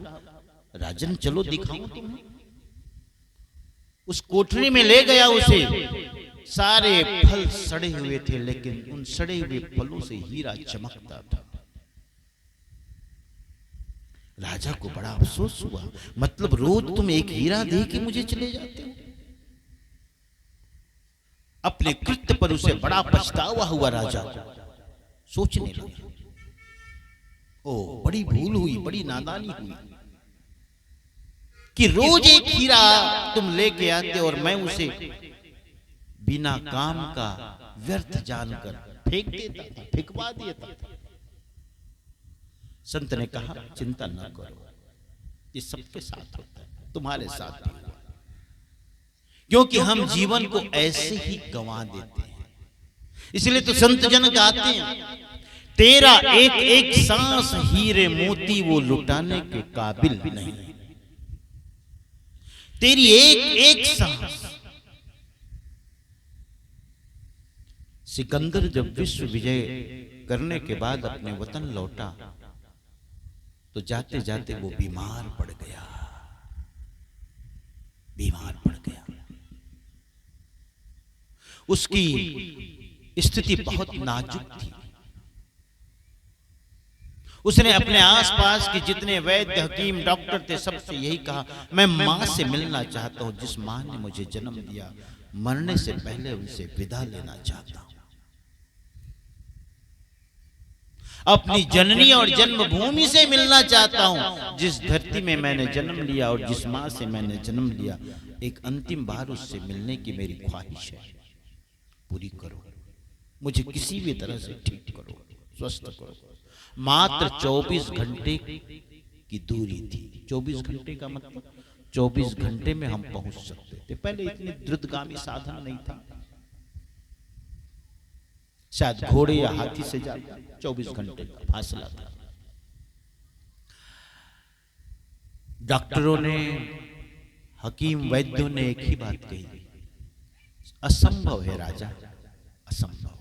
राजन चलो दिखाऊं तुम्हें। उस कोठरी में ले गया उसे। सारे फल सड़े हुए थे, लेकिन उन सड़े हुए फलों से हीरा चमकता था। राजा को बड़ा अफसोस हुआ, मतलब रोज तुम एक हीरा दे के मुझे चले जाते हो। अपने कृत्य पर उसे बड़ा पछतावा हुआ। राजा को सोचने लगा, ओ बड़ी भूल हुई, बड़ी नादानी हुई कि रोज एक हीरा तुम लेके आते और मैं उसे बिना काम का व्यर्थ जानकर फेंक देता था, फेंकवा देता था। संत ने कहा, चिंता न करो, ये सबके साथ होता है, तुम्हारे साथ भी हुआ। क्योंकि हम जीवन को ऐसे ही गंवा देते हैं। इसलिए तो संत जन गाते हैं, तेरा एक एक सांस हीरे मोती वो लुटाने के काबिल नहीं। तेरी एक एक सांस। सिकंदर जब विश्व विजय करने के बाद अपने वतन लौटा, तो जाते जाते वो बीमार पड़ गया, बीमार पड़ गया। उसकी स्थिति बहुत नाजुक थी। उसने अपने आसपास के जितने वैद्य, हकीम, डॉक्टर थे, सबसे यही कहा, मैं मां से मिलना चाहता हूं, जिस मां ने मुझे जन्म दिया। मरने से पहले उनसे विदा लेना चाहता हूं। अपनी जननी और जन्मभूमि से मिलना चाहता हूं, जिस धरती में मैंने जन्म लिया और जिस मां से मैंने जन्म लिया। एक अंतिम बार उससे मिलने की मेरी ख्वाहिश है, पूरी करो। मुझे किसी भी तरह से ठीक करो, स्वस्थ करो। मात्र 24 घंटे की दूरी थी। 24 घंटे का मतलब 24 घंटे में हम पहुंच सकते थे। पहले इतनी द्रुतगामी साधन नहीं था, शायद घोड़े या हाथी से जाता, 24 घंटे का फासला था। डॉक्टरों ने, हकीम, वैद्यों ने एक ही बात कही, असंभव है राजा, असंभव।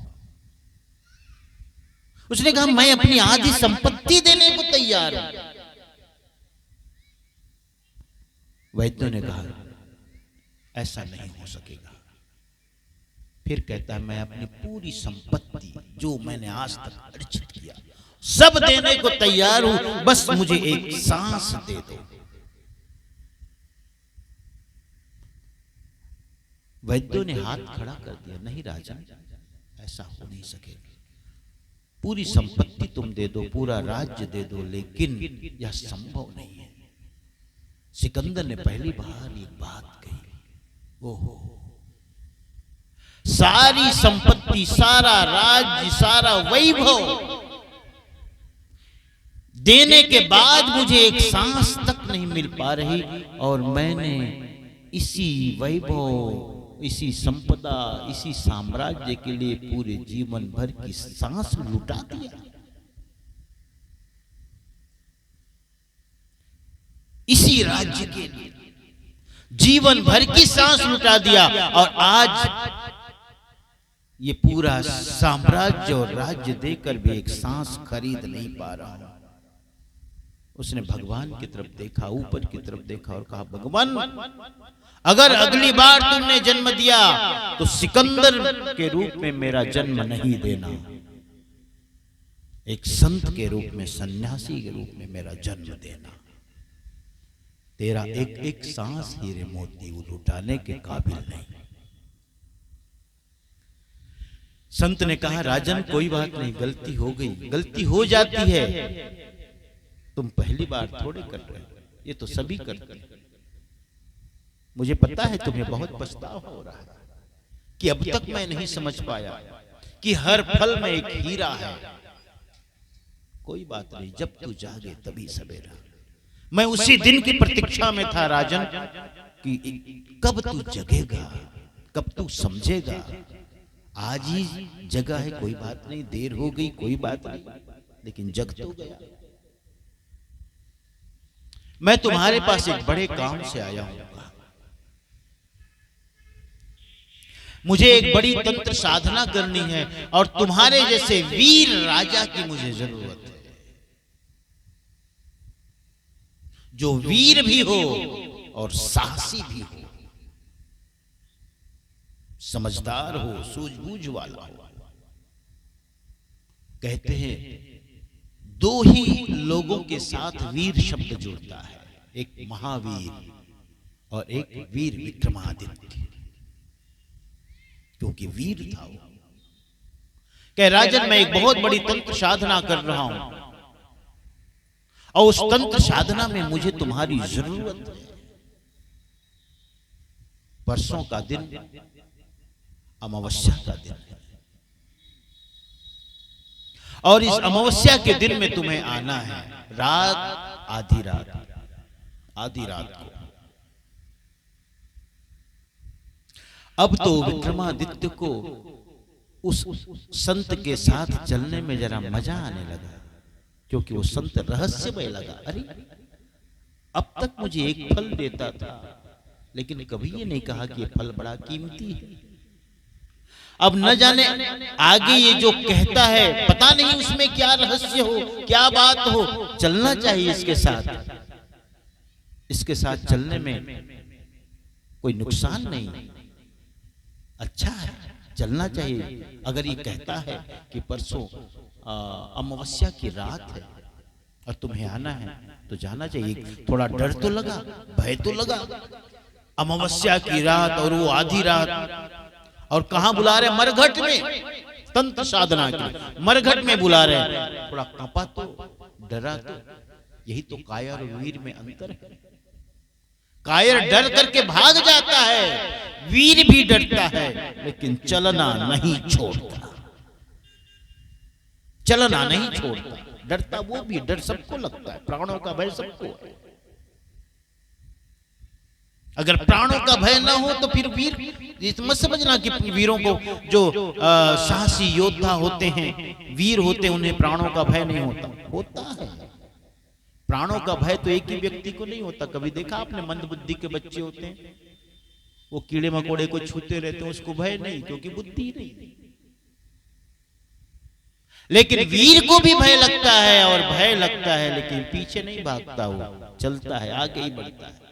उसने कहा, मैं अपनी आधी संपत्ति देने को तैयार हूं। वैद्यों ने कहा, ऐसा नहीं हो सकेगा। फिर कहता है, मैं अपनी पूरी संपत्ति जो मैंने आज तक अर्जित किया सब देने को तैयार हूं, बस मुझे एक सांस दे दो। वैद्यों ने हाथ खड़ा कर दिया, नहीं राजा, ऐसा हो नहीं सकेगा। पूरी संपत्ति तुम दे दो, पूरा राज्य दे दो, लेकिन यह संभव नहीं है। सिकंदर ने पहली बार एक बात कही, ओहो, सारी संपत्ति, सारा राज्य, सारा वैभव देने के बाद मुझे एक सांस तक नहीं मिल पा रही, और मैंने इसी वैभव, इसी संपदा, इसी साम्राज्य के लिए पूरे जीवन भर की सांस लुटा दिया। इसी राज्य के लिए जीवन भर की सांस लुटा दिया, और आज ये पूरा साम्राज्य और राज्य देकर भी एक सांस खरीद नहीं पा रहा हूं। उसने भगवान की तरफ देखा, ऊपर की तरफ देखा और कहा, भगवान अगर अगली बार तुमने जन्म दिया तो सिकंदर के रूप में मेरा जन्म नहीं देना, एक संत के रूप में, सन्यासी के रूप में मेरा जन्म देना। तेरा एक एक सांस हीरे मोती उठाने के काबिल नहीं। संत ने कहा, राजन कोई बात नहीं, गलती हो गई, गलती हो जाती है, तुम पहली बार थोड़े कर रहे हो, ये तो सभी करते हैं। मुझे पता है तुम्हें बहुत पछतावा हो रहा है कि अब तक मैं नहीं समझ पाया कि हर फल में एक हीरा है। कोई बात नहीं, जब तू जागे तभी सवेरा। मैं उसी दिन की प्रतीक्षा में था राजन कि कब तू जगेगा, कब तू समझेगा। आज ही जगा है, कोई बात नहीं, देर हो गई कोई बात नहीं, लेकिन जग तो गया। मैं तुम्हारे पास एक बड़े काम से आया हूं। मुझे एक बड़ी तंत्र साधना करनी है और तुम्हारे जैसे वीर राजा की मुझे जरूरत है, जो वीर भी हो और साहसी भी हो, समझदार हो, सूझबूझ वाला हो। कहते हैं दो ही लोगों के साथ वीर शब्द जुड़ता है, एक महावीर और एक वीर विक्रमादित्य, क्योंकि वीर था वो। कह, राजन मैं एक बहुत बड़ी तंत्र साधना कर रहा हूं और उस तंत्र साधना में मुझे तुम्हारी जरूरत है। परसों का दिन अमावस्या का दिन है और इस अमावस्या के दिन में तुम्हें आना है, रात आधी रात को। अब तो विक्रमादित्य को उस संत के साथ चलने में जरा मजा आने लगा, क्योंकि वो संत रहस्यमय लगा। अरे अब तक मुझे एक फल देता था, लेकिन कभी ये नहीं कहा कि ये फल बड़ा कीमती है। अब न जाने आगे ये जो कहता है, पता नहीं उसमें क्या रहस्य हो, क्या बात हो। चलना चाहिए इसके साथ चलने में कोई नुकसान नहीं, अच्छा है, चलना चाहिए। अगर ये कहता है कि परसों अमावस्या की रात है और तुम्हें आना है तो जाना चाहिए। थोड़ा डर तो लगा, भय तो लगा, अमावस्या की रात और वो आधी रात, और कहां बुला रहे, मरघट में, तंत्र साधना के मरघट में बुला रहे। थोड़ा कांपा तो, डरा तो। यही तो कायर और वीर में अंतर है। कायर डर करके भाग जाता है, वीर भी डरता है लेकिन चलना नहीं छोड़ता, चलना नहीं छोड़ता। डरता वो भी, डर सबको लगता है, प्राणों का भय सबको है। अगर प्राणों का भय ना हो तो फिर वीर, मत समझना कि वीरों को, जो साहसी योद्धा होते हैं, वीर होते हैं, उन्हें प्राणों का भय नहीं होता है। प्राणों का भय तो एक ही व्यक्ति को नहीं होता। कभी देखा आपने मंदबुद्धि के बच्चे होते हैं, वो कीड़े मकोड़े को छूते रहते हैं, उसको भय नहीं, क्योंकि बुद्धि नहीं। लेकिन वीर को भी भय लगता है, और भय लगता है लेकिन पीछे नहीं भागता, वो चलता है, आगे ही बढ़ता है।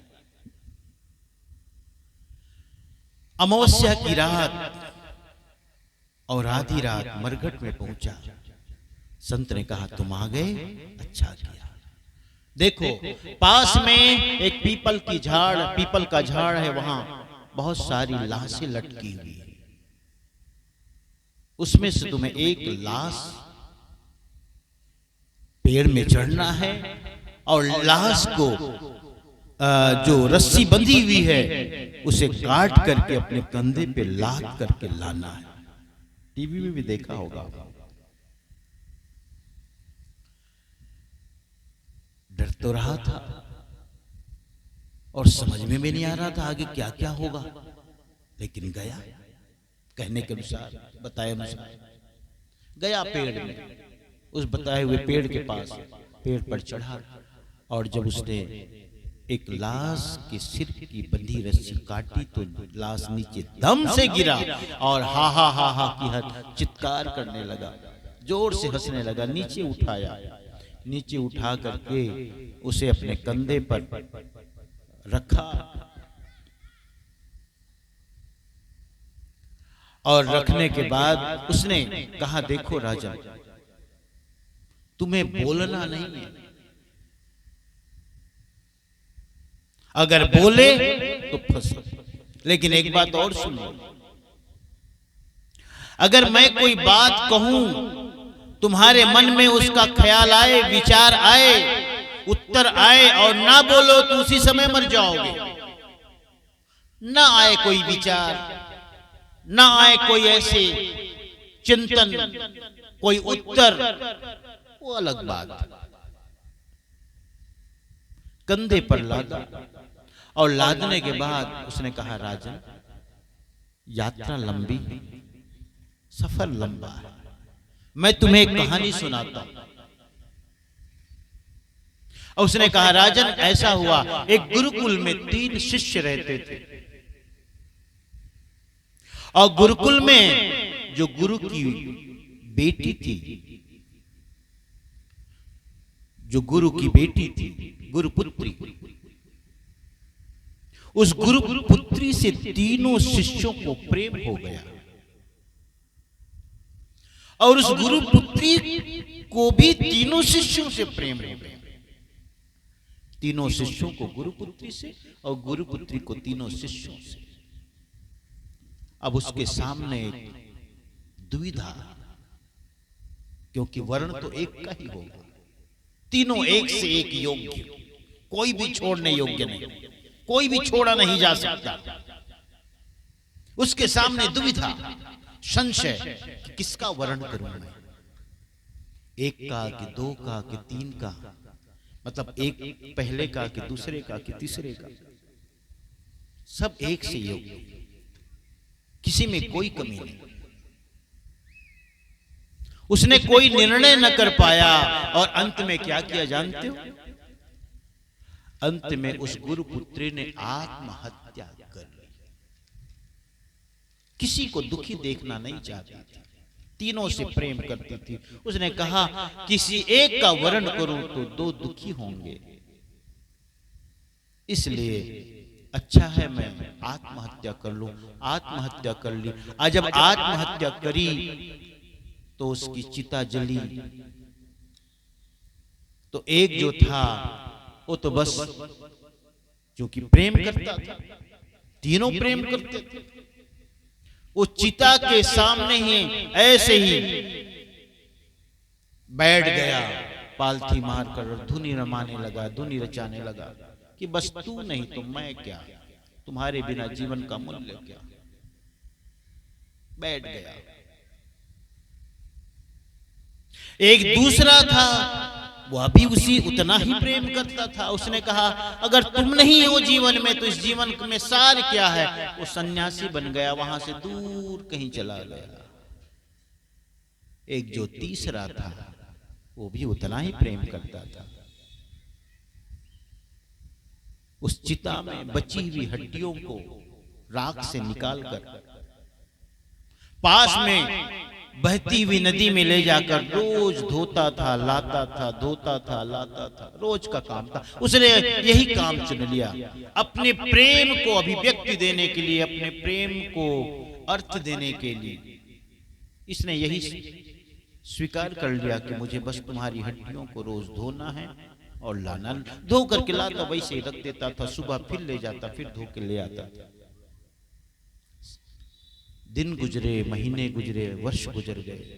अमावस्या की रात और आधी रात मरघट में पहुंचा। संत ने कहा, तुम आ गए, अच्छा किया। देखो पास में एक पीपल का झाड़ है, वहां बहुत सारी लाशें लटकी हुई है। उसमें से तुम्हें एक लाश पेड़ में चढ़ना है और लाश को जो रस्सी बंधी हुई है उसे काट करके अपने कंधे पे लाद करके लाना है। टीवी में भी देखा होगा। डर तो रहा था और समझ में भी नहीं आ रहा था आगे क्या क्या होगा, लेकिन गया, कहने के अनुसार, बताए अनुसार गया पेड़ में, उस बताए हुए पेड़ के पास, पेड़ पर चढ़ा, और जब उसने एक लाश के सिर की बंधी रस्सी काटी तो लाश नीचे दम से गिरा और हा हा की चित्कार करने लगा, जोर से हंसने लगा। नीचे उठाया, नीचे उठा करके उसे अपने कंधे पर रखा और रखने के बाद उसने कहा, देखो राजन, तुम्हें बोलना नहीं है, अगर बोले तो फंस, लेकिन एक बात और सुनो, अगर मैं कोई बात कहूं, तुम्हारे मन में उसका ख्याल आए, विचार आए, उत्तर आए और ना बोलो तो उसी समय मर जाओगे। ना आए कोई विचार, ना आए कोई ऐसे चिंतन, कोई उत्तर, वो अलग बात। कंधे पर लादा और लादने के बाद उसने कहा, राजन, यात्रा लंबी है, सफर लंबा है, मैं तुम्हें एक कहानी सुनाता हूं। और उसने कहा, राजन, ऐसा हुआ, एक गुरुकुल में 3 शिष्य रहते थे और गुरुकुल में जो गुरु की बेटी थी, जो गुरु की बेटी थी, गुरुपुत्री, उस गुरुपुत्री से तीनों शिष्यों को प्रेम हो गया और उस गुरुपुत्री को भी तीनों शिष्यों से प्रेम हो गया। तीनों शिष्यों को गुरुपुत्री से और गुरुपुत्री को तीनों शिष्यों से। अब उसके सामने दुविधा, क्योंकि वर्ण तो एक का ही होगा, तीनों एक से एक योग्य, कोई भी छोड़ने योग्य नहीं, कोई भी छोड़ा नहीं जा सकता। उसके सामने दुविधा, संशय कि किसका वर्ण करूं मैं, एक का कि 2 का कि 3 का, मतलब एक पहले का कि दूसरे का कि तीसरे का, सब एक से योग्य, किसी में कोई कमी नहीं। उसने कोई निर्णय न कर पाया और अंत में क्या किया जानते हो? अंत में उस गुरुपुत्री ने आत्महत्या कर ली। किसी को दुखी देखना नहीं चाहती थी, तीनों से प्रेम करती थी। उसने कहा, किसी एक का वर्ण करूं तो 2 दुखी होंगे, इसलिए अच्छा है मैं आत्महत्या कर लूं। आत्महत्या कर ली। आज जब आत्महत्या करी तो उसकी चिता जली। तो एक जो था वो तो बस क्योंकि प्रेम करता था, तीनों प्रेम करते थे, वो चिता के सामने ही ऐसे ही बैठ गया, पालथी मारकर धुनी रमाने लगा, धुनी रचाने लगा कि बस तू नहीं तो मैं क्या, तुम्हारे बिना जीवन का मूल्य क्या। बैठ गया। एक दूसरा था, वो अभी उसी उतना ही प्रेम करता था। उसने कहा, अगर तुम नहीं हो जीवन में तो इस जीवन में सार क्या है। वो सन्यासी बन गया, वहां से दूर कहीं चला गया। एक जो तीसरा था वो भी उतना ही प्रेम करता था। उस चिता में बची हुई हड्डियों को राख से निकालकर पास में बहती हुई नदी में ले जाकर रोज धोता था, लाता था, धोता था, लाता था, रोज का काम था। उसने यही काम चुन लिया, अपने प्रेम को अभिव्यक्ति देने के लिए, अपने प्रेम को अर्थ देने के लिए। इसने यही स्वीकार कर लिया कि मुझे बस तुम्हारी हड्डियों को रोज धोना है और लाना। धो करके लाता, वैसे ही रख देता था, सुबह फिर ले जाता, फिर धो के ले आता था। दिन गुजरे, महीने गुजरे, वर्ष गुजर गए।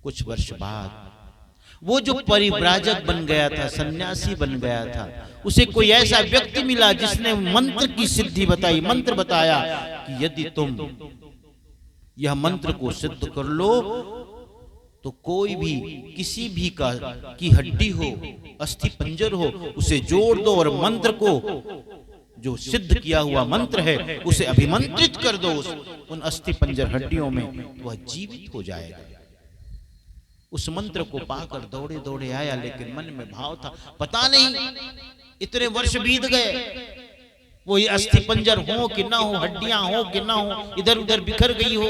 कुछ वर्ष बाद वो जो परिव्राजक बन गया था, सन्यासी बन गया था, उसे कोई ऐसा व्यक्ति मिला जिसने मंत्र की सिद्धि बताई। मंत्र बताया कि यदि तुम यह मंत्र को सिद्ध कर लो तो कोई भी किसी भी की हड्डी हो, अस्थि पंजर हो, उसे जोड़ दो और मंत्र को, जो सिद्ध किया हुआ मंत्र है, उसे अभिमंत्रित कर दो उन अस्थि पंजर हड्डियों में, वह जीवित हो जाएगा। उस मंत्र को पाकर दौड़े दौड़े आया, लेकिन मन में भाव था, पता नहीं इतने वर्ष बीत गए, वो ये अस्थि पंजर हो कि ना हो, हड्डियां हो कि ना हो, इधर उधर बिखर गई हो।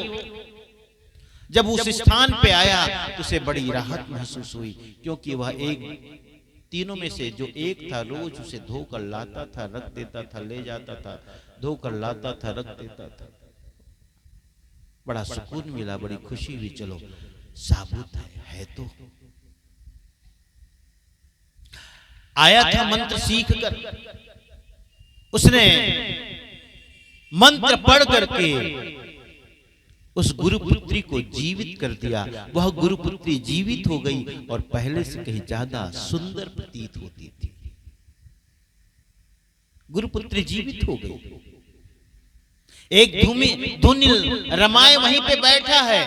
जब उस स्थान पे आया तो उसे बड़ी राहत महसूस हुई, क्योंकि वह एक तीनों में से जो एक था, रोज उसे धोकर लाता था, रख देता था, ले जाता था, धोकर लाता था, रख देता था। बड़ा सुकून मिला, बड़ी खुशी हुई। चलो साबुत है तो आया था मंत्र सीख कर, उसने मंत्र पढ़ करके उस गुरुपुत्री को जीवित कर दिया। वह गुरुपुत्री जीवित हो गई और पहले से कहीं ज्यादा सुंदर प्रतीत होती थी। गुरुपुत्री जीवित हो गई। एक धूमिल रमाए वहीं पे बैठा है,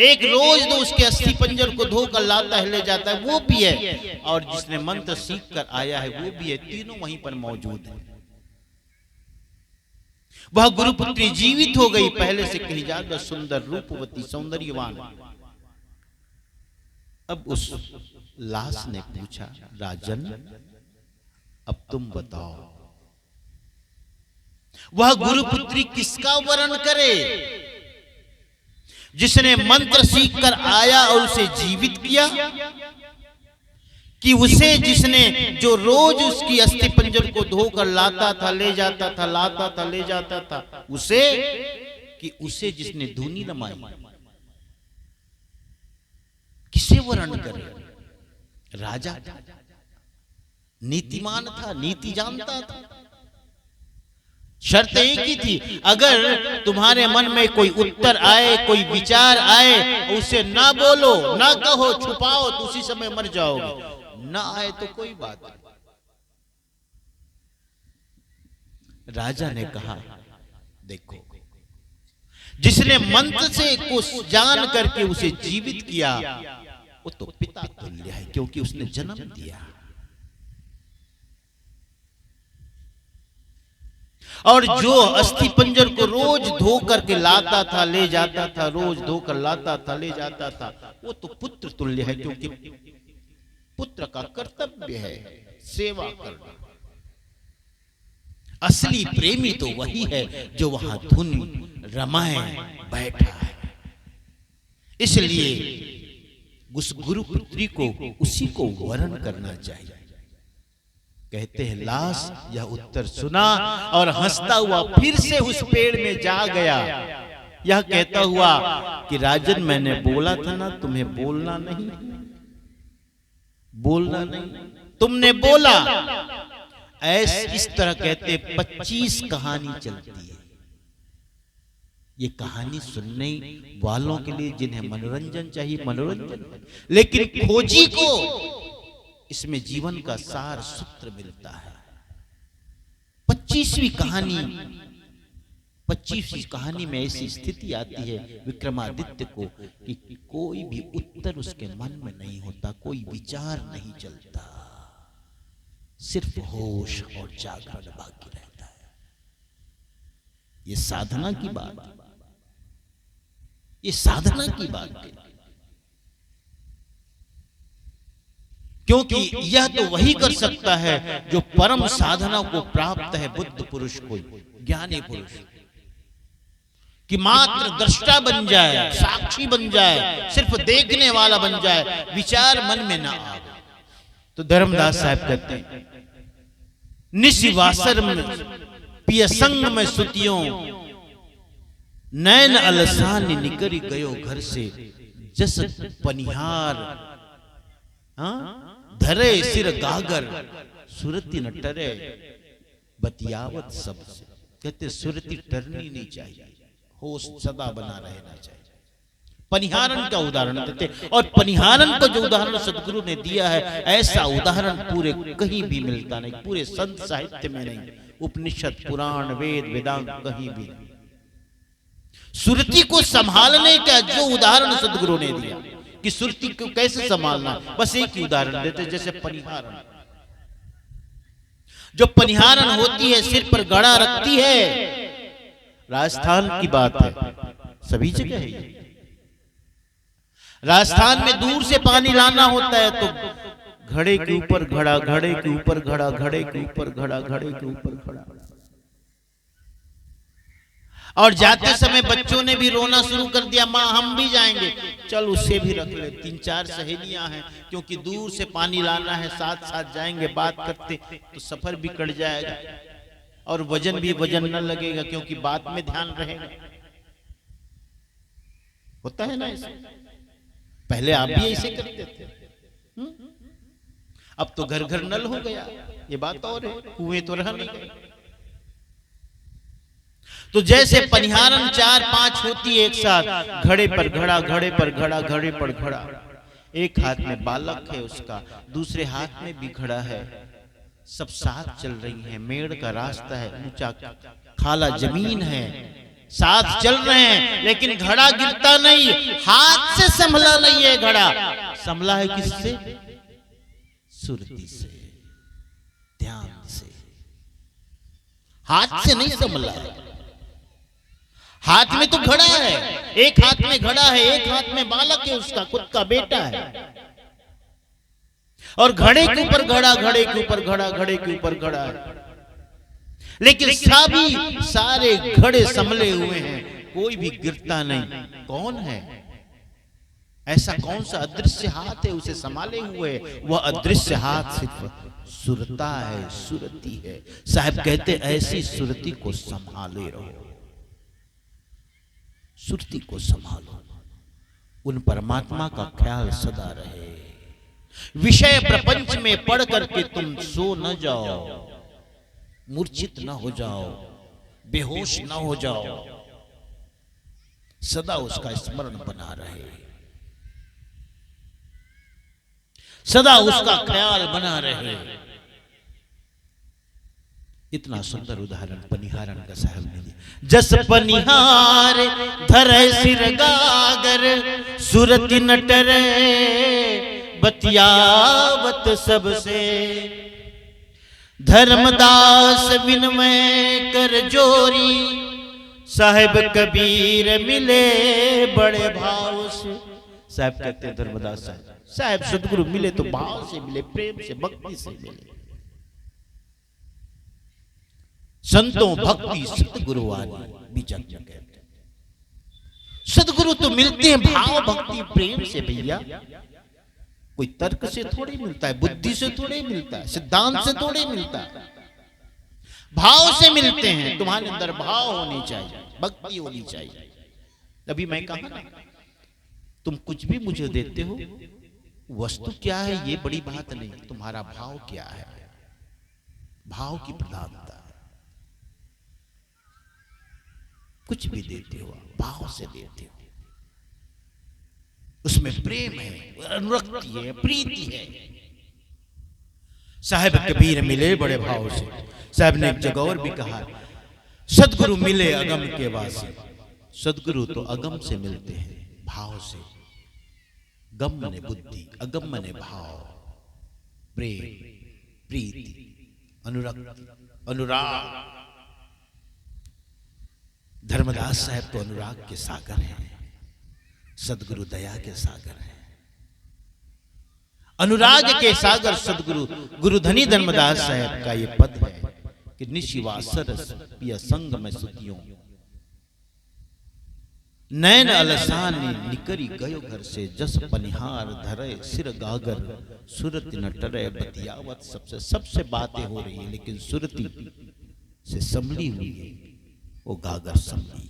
एक रोज दो उसके अस्थि पंजर को धोकर लाता है, ले जाता है, वो भी है, और जिसने मंत्र सीख कर आया है वो भी है। तीनों वहीं पर मौजूद है। वह गुरुपुत्री जीवित हो गई, पहले से कहीं ज्यादा सुंदर, रूपवती, सौंदर्यवान। अब उस लाश ने पूछा, राजन अब तुम बताओ, वह गुरुपुत्री किसका वरण करे? जिसने मंत्र सीख कर आया और उसे जीवित किया, कि उसे जिसने जो रोज उसकी अस्थि पंजर को धोकर लाता था, ले जाता था, लाता था, ले जाता था, उसे, कि उसे जिसने धूनी रमाई? किसे वरण करे? राजा था, नीतिमान था, नीति जानता था। शर्त एक ही थी, अगर तुम्हारे मन में कोई उत्तर आए, कोई विचार आए, उसे ना बोलो, ना कहो, छुपाओ तो उसी समय मर जाओगे। ना आए तो कोई बात नहीं। राजा ने कहा, देखो, जिसने मंत्र से कुछ जान करके उसे जीवित किया, वो तो पिता तुल्य है, क्योंकि उसने जन्म दिया। और जो अस्थि पंजर को रोज धो करके लाता था, ले जाता था, रोज धोकर लाता था, ले जाता था, वो तो पुत्र तुल्य है, क्योंकि पुत्र का कर्तव्य है सेवा करना। असली प्रेमी तो वही है जो वहां धुन रमाए बैठा है। इसलिए उस गुरुपुत्री को उसी को वरण करना चाहिए। कहते हैं लाश यह उत्तर सुना और हंसता हुआ फिर से उस पेड़ में जा गया। यह कहता हुआ कि राजन, मैंने बोला था ना तुम्हें बोलना नहीं, बोलना नहीं, तुमने बोला। इस तरह कहते 25 कहानी चलती है। ये कहानी सुनने वालों के लिए, जिन्हें मनोरंजन चाहिए मनोरंजन, लेकिन खोजी को इसमें जीवन का सार सूत्र मिलता है। 25वीं कहानी में ऐसी स्थिति आती है विक्रमादित्य को कि कोई भी उत्तर उसके मन में नहीं होता, कोई विचार नहीं चलता, सिर्फ होश और जागरण बाकी रहता है। ये साधना की बात है, ये साधना की बात है, क्योंकि यह तो वही कर सकता है जो परम साधना को प्राप्त है। बुद्ध पुरुष को, ज्ञानी पुरुष, कि मात्र दृष्टा बन जाए, साक्षी बन जाए, सिर्फ देखने वाला बन जाए, विचार मन में ना आए। तो धर्मदास साहब कहते हैं, निशिवासर में पिय संग में सुतियों, नैन अलसान निकरी गयो घर से, जस पनिहार धरे सिर गागर, सुरति न टरे बतियावत सब। कहते सुरति टरनी नहीं चाहिए, होश सदा बना रहना चाहिए। पनिहारन का उदाहरण देते, और पनिहारन को जो उदाहरण सदगुरु ने दिया है, ऐसा उदाहरण पूरे कहीं भी मिलता नहीं, पूरे संत साहित्य में नहीं, उपनिषद, पुराण, वेद, वेदांत कहीं भी नहीं। सुरति को संभालने का जो उदाहरण सदगुरु ने दिया कि सुरति को कैसे संभालना, बस एक ही उदाहरण देते, जैसे पनिहारन। जो पनिहारन होती है सिर पर गड़ा रखती है, राजस्थान की बात है, सभी जगह है। राजस्थान में दूर से पानी लाना होता है तो घड़े के ऊपर घड़ा, घड़े के ऊपर घड़ा, घड़े के ऊपर घड़ा, घड़े के ऊपर घड़ा। और जाते समय बच्चों ने भी रोना शुरू कर दिया, माँ हम भी जाएंगे। चल उससे भी रख ले, 3-4 सहेलियां हैं, क्योंकि दूर से पानी लाना है, साथ साथ जाएंगे, बात करते तो सफर भी कट जाएगा और वजन न लगेगा, क्योंकि बात में ध्यान रहेगा। होता है ना ऐसे, पहले आप भी ऐसे करते थे। अब तो घर घर नल हो गया, ये बात और है, कुएं तो रह नहीं गए। तो जैसे पनिहारन 4-5 होती है एक साथ, घड़े पर घड़ा, घड़े पर घड़ा, घड़े पर घड़ा, एक हाथ में बालक है उसका, दूसरे हाथ में भी घड़ा है, सब साथ चल रही हैं। मेड़ का रास्ता है, ऊंचा खाला जमीन है, साथ चल रहे हैं, लेकिन घड़ा गिरता नहीं, हाथ से संभला नहीं है घड़ा, संभला है किससे? सुरती से, ध्यान से, हाथ से नहीं संभला। हाथ में तो घड़ा है, एक हाथ में घड़ा है, एक हाथ में बालक है उसका, खुद का बेटा है, और घड़े के ऊपर घड़ा, घड़े के ऊपर घड़ा, घड़े के ऊपर घड़ा है, लेकिन सभी सारे घड़े संभले हुए हैं, कोई भी गिरता नहीं। कौन है ऐसा? कौन सा अदृश्य हाथ है उसे संभाले हुए? वह अदृश्य हाथ सिर्फ सुरता है, सुरती है। साहब कहते ऐसी सुरती को संभाले रहो, सुरती को संभालो, उन परमात्मा का ख्याल सदा रहे। विषय प्रपंच में पढ़ करके तुम सो न जाओ, मूर्छित न हो जाओ, बेहोश न हो जाओ, सदा उसका स्मरण बना रहे, सदा उसका ख्याल बना रहे। इतना सुंदर उदाहरण पनिहारन का साहब ने दिया। जस पनिहार धरे सिर गागर, सुरति नटरे बतियावत सबसे, धर्मदास विनमय कर जोरी, साहेब कबीर मिले बड़े भाव से। साहब कहते हैं धर्मदास साहब सदगुरु मिले तो भाव से मिले, प्रेम से, भक्ति से मिले। संतों भक्ति सतगुरु वाली बीजक कहते, सदगुरु तो मिलते हैं भाव भक्ति प्रेम से भैया। कोई तर्क से थोड़ी मिलता है, बुद्धि से थोड़ी मिलता है, सिद्धांत से थोड़ी मिलता है, भाव से मिलते हैं। तुम्हारे अंदर भाव होनी चाहिए, भक्ति होनी चाहिए। अभी मैं कहा ना, तुम कुछ भी मुझे देते हो, वस्तु क्या है ये बड़ी बात नहीं, तुम्हारा भाव क्या है, भाव की प्रधानता। कुछ भी देते हो भाव से देते हो, उसमें प्रेम है, अनुरक्ति है, प्रीति है। साहब कबीर मिले बड़े भाव से। साहब ने एक जगह और भी कहा, सदगुरु मिले अगम के वासी। सदगुरु तो अगम से मिलते हैं, भाव से। गम मने बुद्धि, अगम मने भाव, प्रेम, प्रीति, अनुरक्ति, अनुराग। धर्मदास साहब तो अनुराग के सागर हैं, सदगुरु दया के सागर हैं। अनुराग के सागर सदगुरु गुरुधनी धर्मदास साहब का ये पद है कि निशिवासर पिया संग में सुतियों, नैन अलसानी निकरी गयो घर से, जस पनिहार धरे सिर गागर, सुरति न टरे बतियावत सबसे। सबसे बातें हो रही है, लेकिन सुरति से संभली हुई है, वो गागर संभली।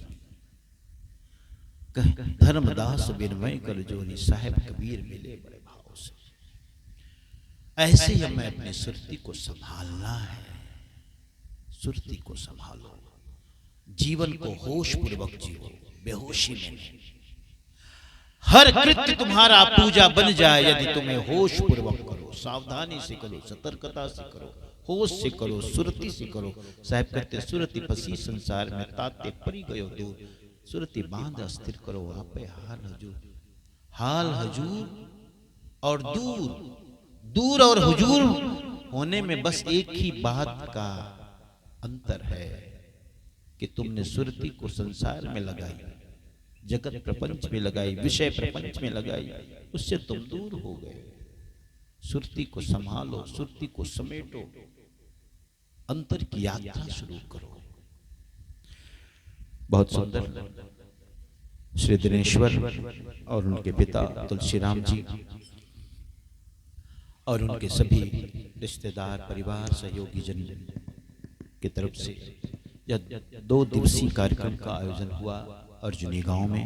धर्मदास विनमय कर जोनी, साहेब कबीर मिले बड़े भाव से। ऐसे ही हमें अपनी सुरति को संभालना है। सुरति को संभालो, जीवन को होश पूर्वक जियो, बेहोशी में नहीं। हर कृत्य तुम्हारा पूजा बन जाए यदि तुम्हें होश पूर्वक करो, सावधानी से करो, सतर्कता से करो, होश से करो, सुरति से करो। साहब कहते सुरति पसी संसार में, ताते परी गयो दूर। सुरति बांध अस्थिर करो, आपे हाल हजूर। हाल हजूर और दूर, दूर और हुजूर होने में बस एक ही बात का अंतर है कि तुमने सुरति को संसार में लगाई, जगत प्रपंच में लगाई, विषय प्रपंच में लगाई, उससे तुम दूर हो गए। सुरति को संभालो, सुरति को समेटो, अंतर की यात्रा शुरू करो। बहुत सुंदर श्री दिनेश्वर और उनके पिता तुलसीराम जी और उनके सभी रिश्तेदार, परिवार, सहयोगी जन की तरफ से यह 2 दिवसीय कार्यक्रम का आयोजन हुआ अर्जुनी गांव में।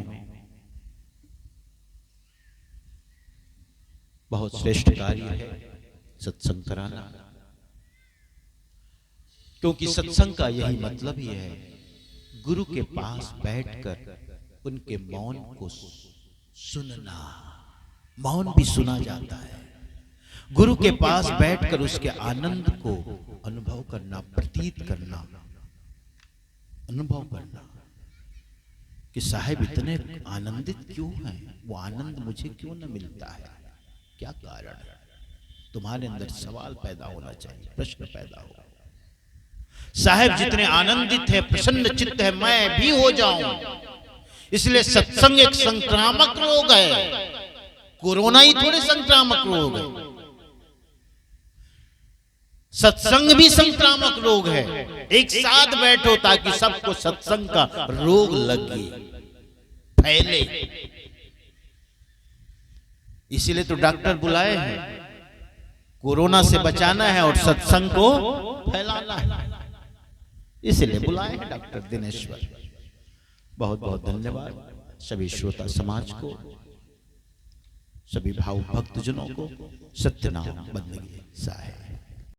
बहुत श्रेष्ठ कार्य है सत्संग कराना, क्योंकि सत्संग का यही मतलब ही है, गुरु के पास बैठकर उनके मौन को सुनना। मौन भी सुना जाता है। गुरु के पास बैठकर उसके आनंद को अनुभव करना, प्रतीत करना, अनुभव करना कि साहब इतने आनंदित क्यों हैं, वो आनंद मुझे क्यों न मिलता है, क्या कारण है। तुम्हारे अंदर सवाल पैदा होना चाहिए, प्रश्न पैदा हो। साहब जितने आनंदित है, प्रसन्न चित्त है, मैं भी हो जाऊं। इसलिए सत्संग एक संक्रामक रोग है, कोरोना ही थोड़े संक्रामक रोग है, सत्संग भी संक्रामक रोग है। एक साथ बैठो ताकि सबको सत्संग का रोग लगे, फैले। इसीलिए तो डॉक्टर बुलाए हैं, कोरोना से बचाना है और सत्संग को फैलाना है, इसलिए बुलाए हैं डॉक्टर दिनेश्वर। बहुत बहुत धन्यवाद सभी श्रोता समाज को, सभी भाव भक्तजनों को। सत्यनाम बंदगी साहेब।